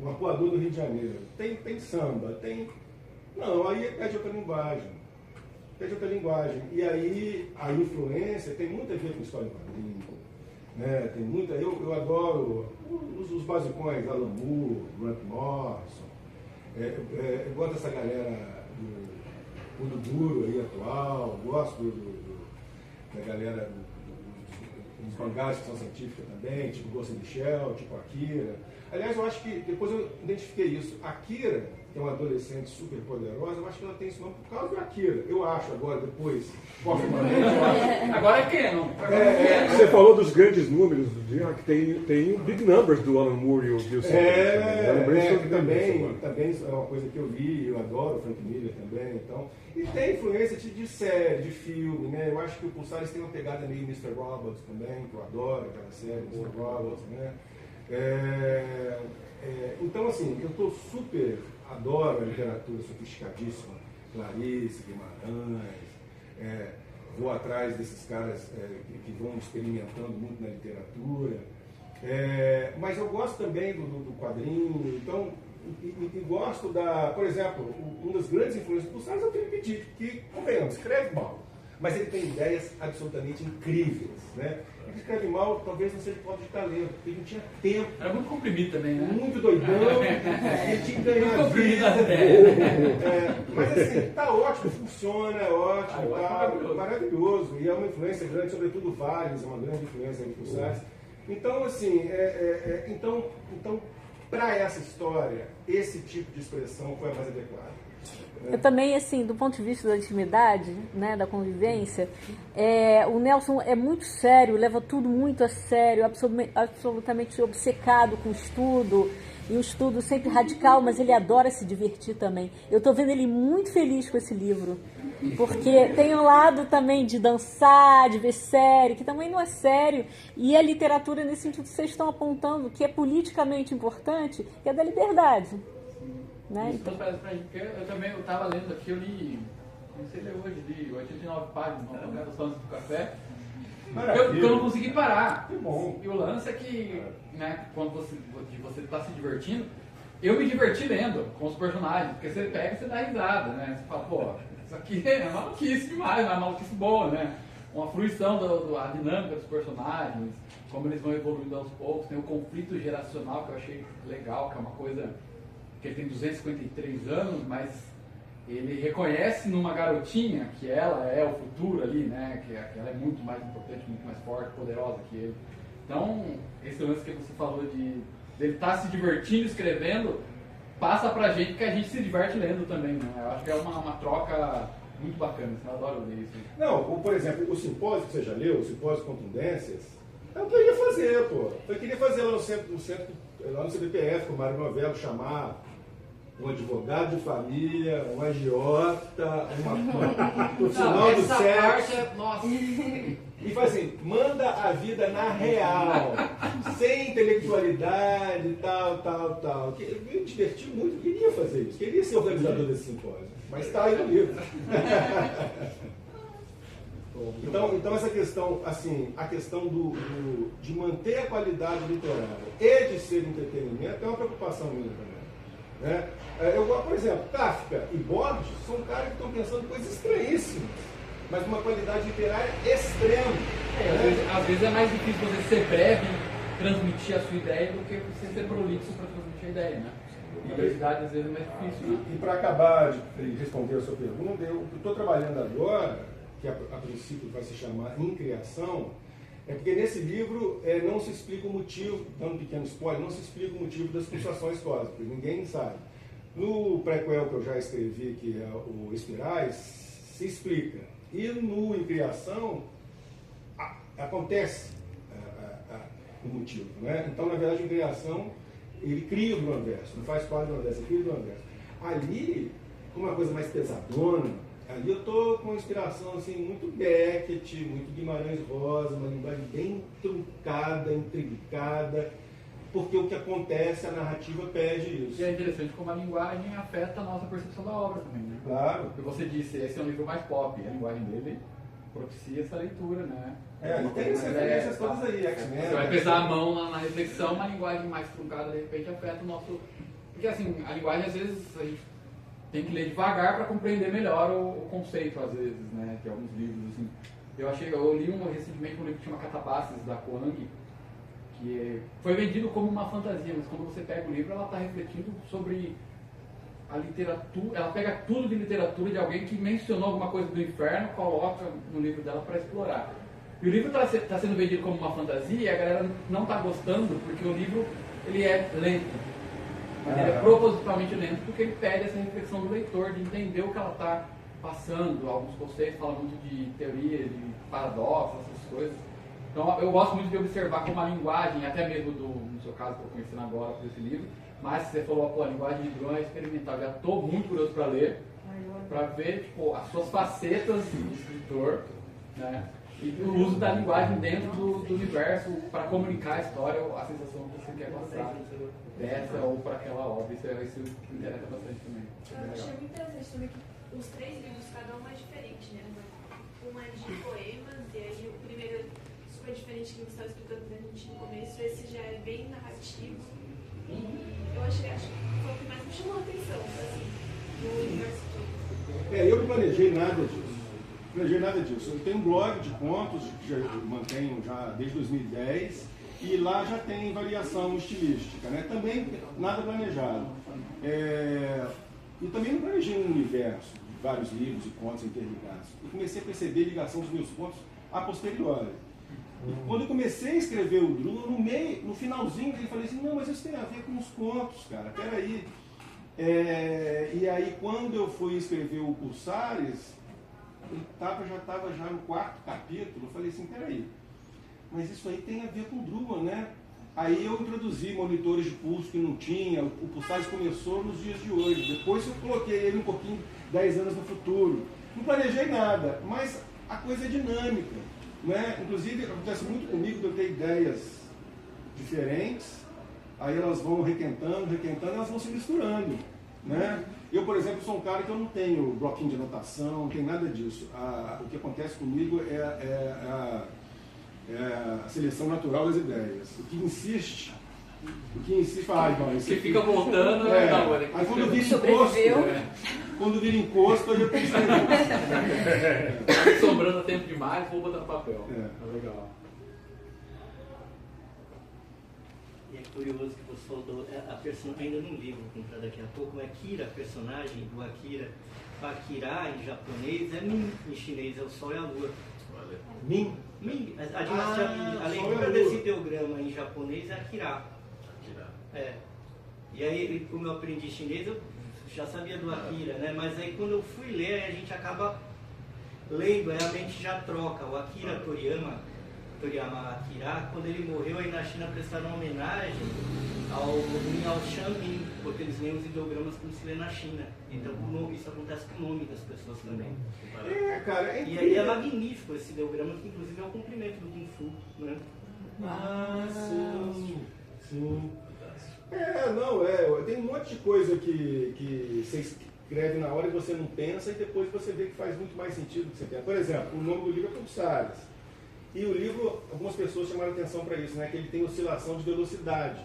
Arpoador do Rio de Janeiro. Tem samba, tem... Não, aí é de outra linguagem. E aí a influência tem muito a ver com história em quadrinho. Né? Tem muita... Eu adoro os basicões, Alan Moore, Grant Morrison. Eu gosto dessa galera do duro aí atual, gosto da galera dos mangás de ficção científica também, tipo Ghost in the Shell, tipo Akira. Aliás, eu acho que, depois eu identifiquei isso, Akira, que é uma adolescente super poderosa, eu acho que ela tem esse nome por causa do Akira. Eu acho agora, depois, Agora é Canon. Você falou dos grandes números do dia, que tem o Big Numbers do Alan Moore e o Bill Simmons. Também é uma coisa que eu vi, eu adoro o Frank Miller também. Então, e tem influência de série, de filme, né? Eu acho que o Pulsares tem uma pegada meio Mr. Robots também, que eu adoro aquela série, Mr. Robots, né? Então, assim, eu adoro a literatura sofisticadíssima, Clarice, Guimarães, vou atrás desses caras que vão experimentando muito na literatura, mas eu gosto também do quadrinho, então, e gosto por exemplo, uma das grandes influências do Pulsares é o Philip Dick, que, convenhamos, escreve mal, mas ele tem ideias absolutamente incríveis, né? Ele escreve mal, talvez não seja falta de talento, porque ele não tinha tempo. Era muito comprimido também, né? Muito doidão, ele tinha que ganhar a vida. Mas assim, tá ótimo, funciona, é ótimo, maravilhoso. E é uma influência grande, sobretudo Valles, é uma grande influência em Pulsares. Então, assim, então para essa história, esse tipo de expressão foi a mais adequada. Eu também, assim, do ponto de vista da intimidade, né, da convivência, o Nelson é muito sério, leva tudo muito a sério, absolutamente obcecado com o estudo, e o estudo sempre radical, mas ele adora se divertir também. Eu estou vendo ele muito feliz com esse livro, porque tem um lado também de dançar, de ver série, que também não é sério, e a literatura, nesse sentido que vocês estão apontando, que é politicamente importante, que é da liberdade. Né? Então, eu também estava lendo aqui, eu li, comecei a ler hoje, li 89 páginas, uma tradução do café, porque eu não consegui parar. Que bom. E o lance é que, né, quando você está se divertindo, eu me diverti lendo com os personagens, porque você pega e você dá risada, né? Você fala, pô, isso aqui é maluquice demais, é uma maluquice boa, né? Uma fruição da dinâmica dos personagens, como eles vão evoluindo aos poucos, tem o conflito geracional que eu achei legal, que é uma coisa que ele tem 253 anos, mas ele reconhece numa garotinha que ela é o futuro ali, né? Que ela é muito mais importante, muito mais forte, poderosa que ele. Então, esse lance que você falou de ele estar se divertindo escrevendo, passa pra gente que a gente se diverte lendo também, né? Eu acho que é uma troca Muito bacana, eu adoro ler isso. Não, por exemplo, o simpósio que você já leu, o simpósio de contundências, é o que eu ia fazer, pô. Eu queria fazer lá no centro lá no CBPF, com o Mário Novello, chamar um advogado de família, um agiota, uma profissional do sexo. Nossa. E faz assim, manda a vida na real, sem intelectualidade, tal. Eu me diverti muito, queria fazer isso, queria ser organizador desse simpósio, mas está aí no livro. Então essa questão, assim, a questão de manter a qualidade literária e de ser entretenimento é uma preocupação minha também. Né? Por exemplo, Kafka e Borges são caras que estão pensando coisas estranhíssimas, mas de uma qualidade literária extrema. Às vezes é mais difícil você ser breve e transmitir a sua ideia do que você ser prolixo para transmitir a ideia, né? Na verdade, às vezes é mais difícil. Né? E para acabar de responder a sua pergunta, eu estou trabalhando agora, que a princípio vai se chamar Em Criação, é porque nesse livro não se explica o motivo, dando um pequeno spoiler, não se explica o motivo das pulsações cósmicas, ninguém sabe. No prequel que eu já escrevi, que é o Espirais, se explica. E no Em Criação, acontece o motivo. Né? Então, na verdade, Em Criação, ele cria o Duanverso, não faz parte do Duanverso, ele cria o Duanverso. Ali, como uma coisa mais pesadona, ali eu estou com uma inspiração assim, muito Beckett, muito Guimarães Rosa, uma linguagem bem truncada, intrincada, porque o que acontece, a narrativa pede isso. E é interessante como a linguagem afeta a nossa percepção da obra também, né? Claro. Porque você disse, esse é um livro mais pop, a linguagem dele propicia essa leitura, né? E tem essas referências todas aí, X-Men. Você vai pesar a mão na reflexão, uma linguagem mais truncada, de repente, afeta o nosso... Porque assim, a linguagem, às vezes, a gente tem que ler devagar para compreender melhor o conceito, às vezes, né? Tem alguns livros, assim. Eu li recentemente um livro que chama Catabases, da Kuang, que foi vendido como uma fantasia, mas quando você pega o livro, ela está refletindo sobre a literatura, ela pega tudo de literatura de alguém que mencionou alguma coisa do inferno, coloca no livro dela para explorar. E o livro está sendo vendido como uma fantasia e a galera não está gostando, porque o livro ele é lento. Ele é propositalmente lento porque ele pede essa reflexão do leitor, de entender o que ela está passando. Alguns conceitos falam muito de teoria, de paradoxos, essas coisas. Então eu gosto muito de observar como a linguagem, até mesmo no seu caso, que eu conhecendo agora por esse livro, mas você falou, pô, a linguagem de Drummond é experimental. Já estou muito curioso para ler, para ver tipo, as suas facetas de escritor, né? E o uso da linguagem dentro do universo para comunicar a história, a sensação que você quer passar dessa ou para aquela obra. Isso me interessa bastante também. Eu achei muito interessante também que os 3 livros, cada um é diferente, né? Um é de poemas, e aí o primeiro é super diferente que você estava explicando pra gente no começo, esse já é bem narrativo. E acho que foi o que mais me chamou a atenção, assim, no universo todo. Eu não planejei nada disso. Eu tenho um blog de contos que eu mantenho já desde 2010 e lá já tem variação estilística, né? Também nada planejado. E também não planejei um universo de vários livros e contos interligados. Eu comecei a perceber a ligação dos meus contos a posteriori. E quando eu comecei a escrever o Drummond, no finalzinho ele falei assim, não, mas isso tem a ver com os contos, cara, peraí. E aí quando eu fui escrever o Pulsares, já estava no 4º capítulo, eu falei assim, peraí, mas isso aí tem a ver com o Drummond, né? Aí eu introduzi monitores de pulso que não tinha, o Pulsares começou nos dias de hoje, depois eu coloquei ele um pouquinho 10 anos no futuro. Não planejei nada, mas a coisa é dinâmica, né? Inclusive acontece muito comigo de eu ter ideias diferentes, aí elas vão requentando, elas vão se misturando, né? Eu, por exemplo, sou um cara que eu não tenho bloquinho de anotação, não tem nada disso. O que acontece comigo é a seleção natural das ideias. O que insiste fala, você fica voltando, aí quando vira encosto, eu já pensei. Sobrando tempo demais, vou botar no papel. Legal. E é curioso que você falou, ainda no livro, vou comprar daqui a pouco, é Kira, a personagem do Akira. Akira em japonês é Min, em chinês é o Sol e a Lua. Min? Min, a dinastia, a leitura desse ideograma em japonês é Akira. E aí, como eu aprendi chinês, eu já sabia do Akira, né? Mas aí quando eu fui ler, a gente acaba lendo, aí a mente já troca. O Akira Toriyama Akira, quando ele morreu, aí na China prestaram homenagem ao Xiaomin, porque eles leem os ideogramas como se lê na China. Então isso acontece com o nome das pessoas também. Cara, e aí é magnífico esse ideograma, que inclusive é o comprimento do Kung Fu, né? Sim. Tem um monte de coisa que você escreve na hora e você não pensa, e depois você vê que faz muito mais sentido do que você pensa. Por exemplo, o nome do livro é Pulsares. E o livro, algumas pessoas chamaram atenção para isso, né? Que ele tem oscilação de velocidade.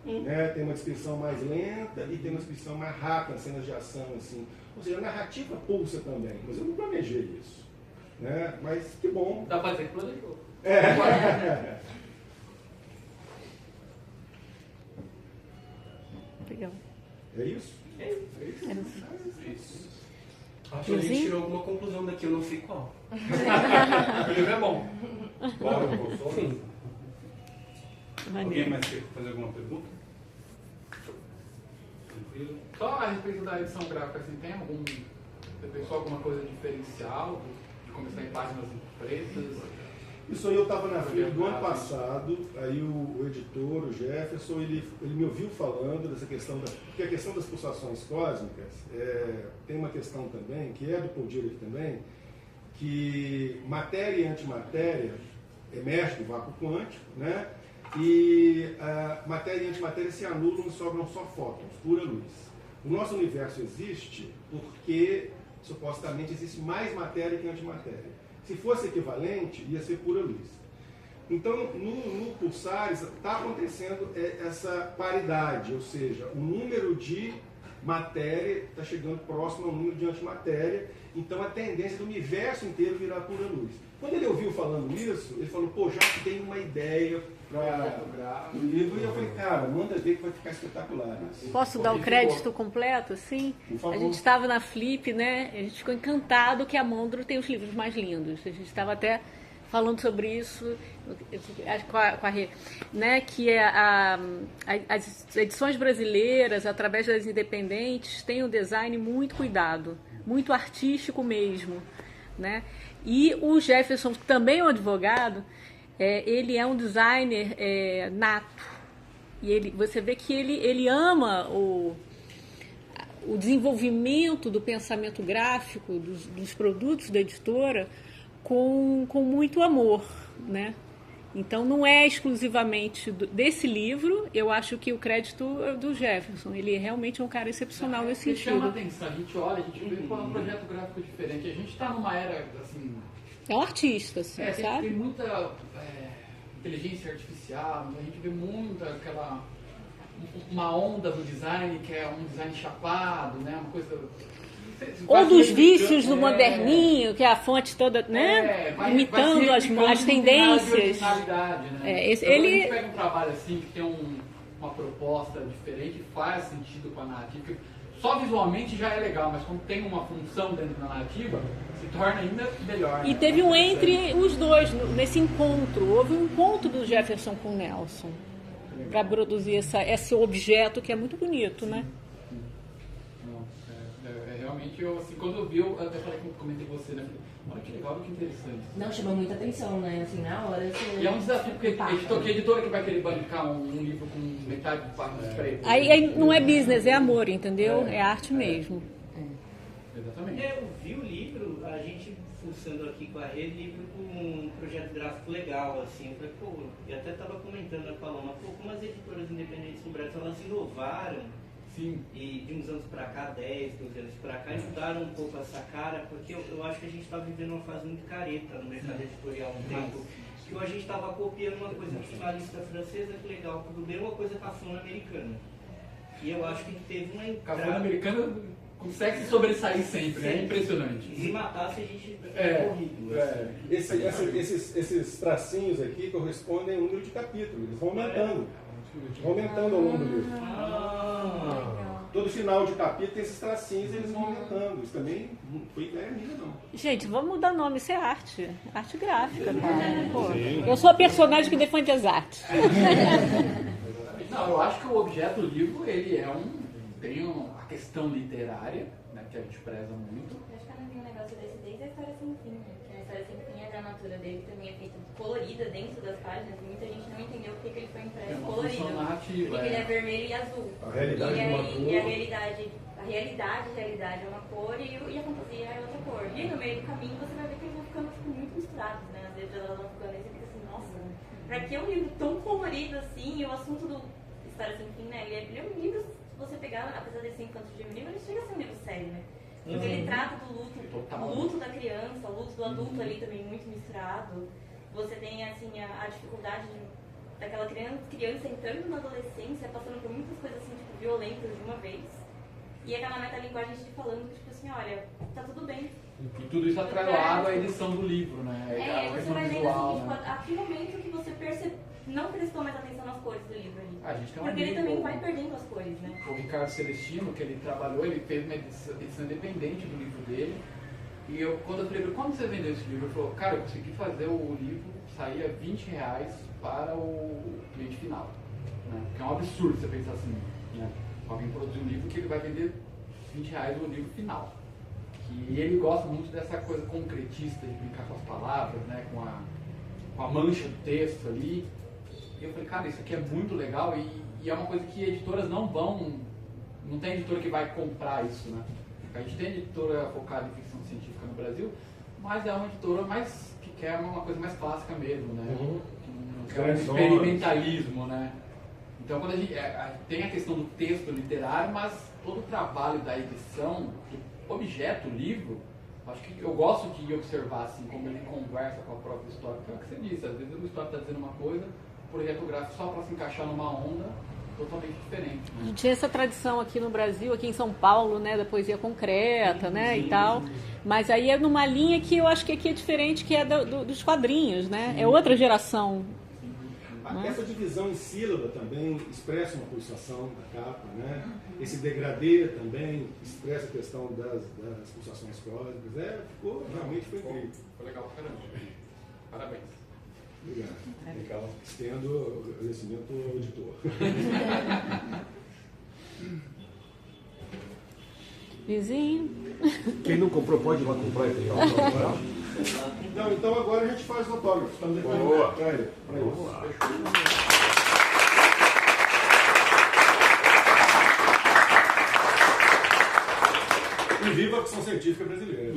Né? Tem uma descrição mais lenta e tem uma descrição mais rápida, cenas de ação, assim. Ou seja, a narrativa pulsa também, mas eu não planejei isso. Né? Mas que bom. Dá para dizer que planejou. Legal. É isso? É isso. Acho que a gente tirou alguma conclusão daqui, eu não sei qual. O livro é bom. Sim. Alguém mais quer fazer alguma pergunta? Tranquilo? Só a respeito da edição gráfica, assim, você pensou alguma coisa diferencial de começar em páginas pretas? Isso aí eu estava na feira do ano passado, aí o editor, o Jefferson, ele me ouviu falando dessa questão, porque a questão das pulsações cósmicas, tem uma questão também, que é do Paul Dirac também, que matéria e antimatéria emergem do vácuo quântico, né? E a matéria e antimatéria se anulam e sobram só fótons, pura luz. O nosso universo existe porque, supostamente, existe mais matéria que antimatéria. Se fosse equivalente, ia ser pura luz. Então, no Pulsares, está acontecendo essa paridade, ou seja, o número de matéria está chegando próximo ao número de antimatéria, então a tendência do universo inteiro virar pura luz. Quando ele ouviu falando isso, ele falou, pô, já tem uma ideia para o livro, e eu falei, cara, manda ver que vai ficar espetacular. Posso dar o crédito completo, sim? Por favor. A gente estava na Flip, né? A gente ficou encantado que a Mondro tem os livros mais lindos. A gente estava até falando sobre isso com a Rê, né? Que as edições brasileiras, através das independentes, têm um design muito cuidado, muito artístico mesmo, né? E o Jefferson, que também é um advogado, ele é um designer nato. E você vê que ele ama o desenvolvimento do pensamento gráfico, dos produtos da editora, com muito amor, né? Então não é exclusivamente desse livro, eu acho que o crédito é do Jefferson. Ele realmente é um cara excepcional nesse sentido. Chama a atenção, a gente olha, a gente vê que é um projeto gráfico diferente. A gente está numa era, assim... É um artista, assim, sabe? Tem muita inteligência artificial, a gente vê muita uma onda do design, que é um design chapado, né? Uma coisa... Ou dos vícios do moderninho, que é a fonte toda, né? Imitando as tendências. Né? Ele pega um trabalho assim que tem uma proposta diferente, faz sentido com a narrativa. Só visualmente já é legal, mas quando tem uma função dentro da narrativa, se torna ainda melhor. E teve um entre os dois, nesse encontro. Houve um encontro do Jefferson com o Nelson para produzir esse objeto que é muito bonito, né? Realmente, assim, quando eu vi, eu até falei que comentei com você, né? Olha que legal, que interessante. Não, chamou muita atenção, né? Assim, na hora você... E é um desafio, porque que editora que vai querer bancar um livro com metade de páginas pretas? Aí não é business, é amor, entendeu? É arte mesmo. Exatamente. Eu vi o livro, a gente fuçando aqui com a rede, livro com um projeto gráfico legal, assim. Eu falei, pô, eu até estava comentando na Paloma, pô, como as editoras independentes no Brasil, elas inovaram. Sim. E de uns anos para cá, 10, 12 anos para cá, mudaram um pouco essa cara, porque eu acho que a gente está vivendo uma fase muito careta no mercado editorial há um tempo. Que a gente estava copiando uma coisa de uma lista francesa, que legal, tudo bem, uma coisa cafona americana. E eu acho que teve uma entrada... Cafona americana consegue se sobressair sempre, é impressionante. Se matasse, a gente corrido. Esses tracinhos aqui correspondem ao número de capítulos, eles vão aumentando. Vão aumentando ao longo do livro. Todo final de capítulo tem esses tracinhos e eles vão aumentando. Isso também não foi ideia minha, não. Gente, vamos mudar nome, isso é arte. Arte gráfica, cara. Pô, eu sou a personagem que defende as artes. Não, eu acho que o objeto do livro, ele tem a questão literária, né, que a gente preza muito. Eu acho que eu não vi um negócio desse desde a História Sem Fim, né? Porque a História Sem Fim, a gramatura dele também é feita colorida dentro das páginas, e muita gente não entendeu porque que ele foi impresso colorido. Narrativa, porque ele é vermelho e azul. A realidade é uma cor. E a realidade é uma cor e a fantasia é outra cor. E no meio do caminho você vai ver que eles vão ficando muito misturados, né? Às vezes elas vão ficando e você fica assim, nossa, pra que um livro tão colorido assim? E o assunto do História Sem Fim, né? Ele é um livro, se você pegar, apesar de ser infanto juvenil, ele chega a ser um livro sério, né? Porque ele trata do luto, o luto da criança, o luto do adulto ali também muito misturado. Você tem, assim, a dificuldade daquela criança entrando na adolescência, passando por muitas coisas, assim, tipo, violentas de uma vez. E aquela metalinguagem de falando, tipo assim, olha, tá tudo bem. E tudo isso atrelado à edição do livro, né? Você vai vendo assim, tipo, a que momento que você não prestou mais atenção nas cores do livro ali. A gente tem um porque ele amigo, também vai perdendo as cores, né? O Ricardo Celestino, que ele trabalhou, ele fez uma edição independente do livro dele. E quando eu falei, como você vendeu esse livro? Ele falou, cara, eu consegui fazer o livro sair a R$20 para o cliente final. Né? Que é um absurdo você pensar assim, né? Alguém produzir um livro que ele vai vender R$20 no livro final. E ele gosta muito dessa coisa concretista, de brincar com as palavras, né? com a mancha do texto ali. E eu falei, cara, isso aqui é muito legal e é uma coisa que editoras não tem editora que vai comprar isso, né? A gente tem editora focada em ficção científica no Brasil, mas é uma editora que quer uma coisa mais clássica mesmo, né? Que quer um experimentalismo, né? Então, quando a gente tem a questão do texto literário, mas todo o trabalho da edição, do objeto, o livro, acho que eu gosto de observar assim, como ele conversa com a própria história. Que é o que você disse, às vezes a história está dizendo uma coisa, o projeto gráfico só para se encaixar numa onda totalmente diferente. Né? A gente tinha essa tradição aqui no Brasil, aqui em São Paulo, né, da poesia concreta, né, e tal. Mas aí é numa linha que eu acho que aqui é diferente, que é dos quadrinhos, né? Sim. É outra geração. Essa divisão em sílaba também expressa uma pulsação da capa, né? Esse degradê também expressa a questão das pulsações cósmicas. Realmente foi incrível. Foi legal pra caramba. Parabéns. Obrigado. Legal. Estendo o agradecimento ao editor. Vizinho. Quem não comprou pode ir lá comprar e pegar o Então agora a gente faz o autógrafo. Estamos depois para ele. Vamos lá. E viva a ficção científica brasileira.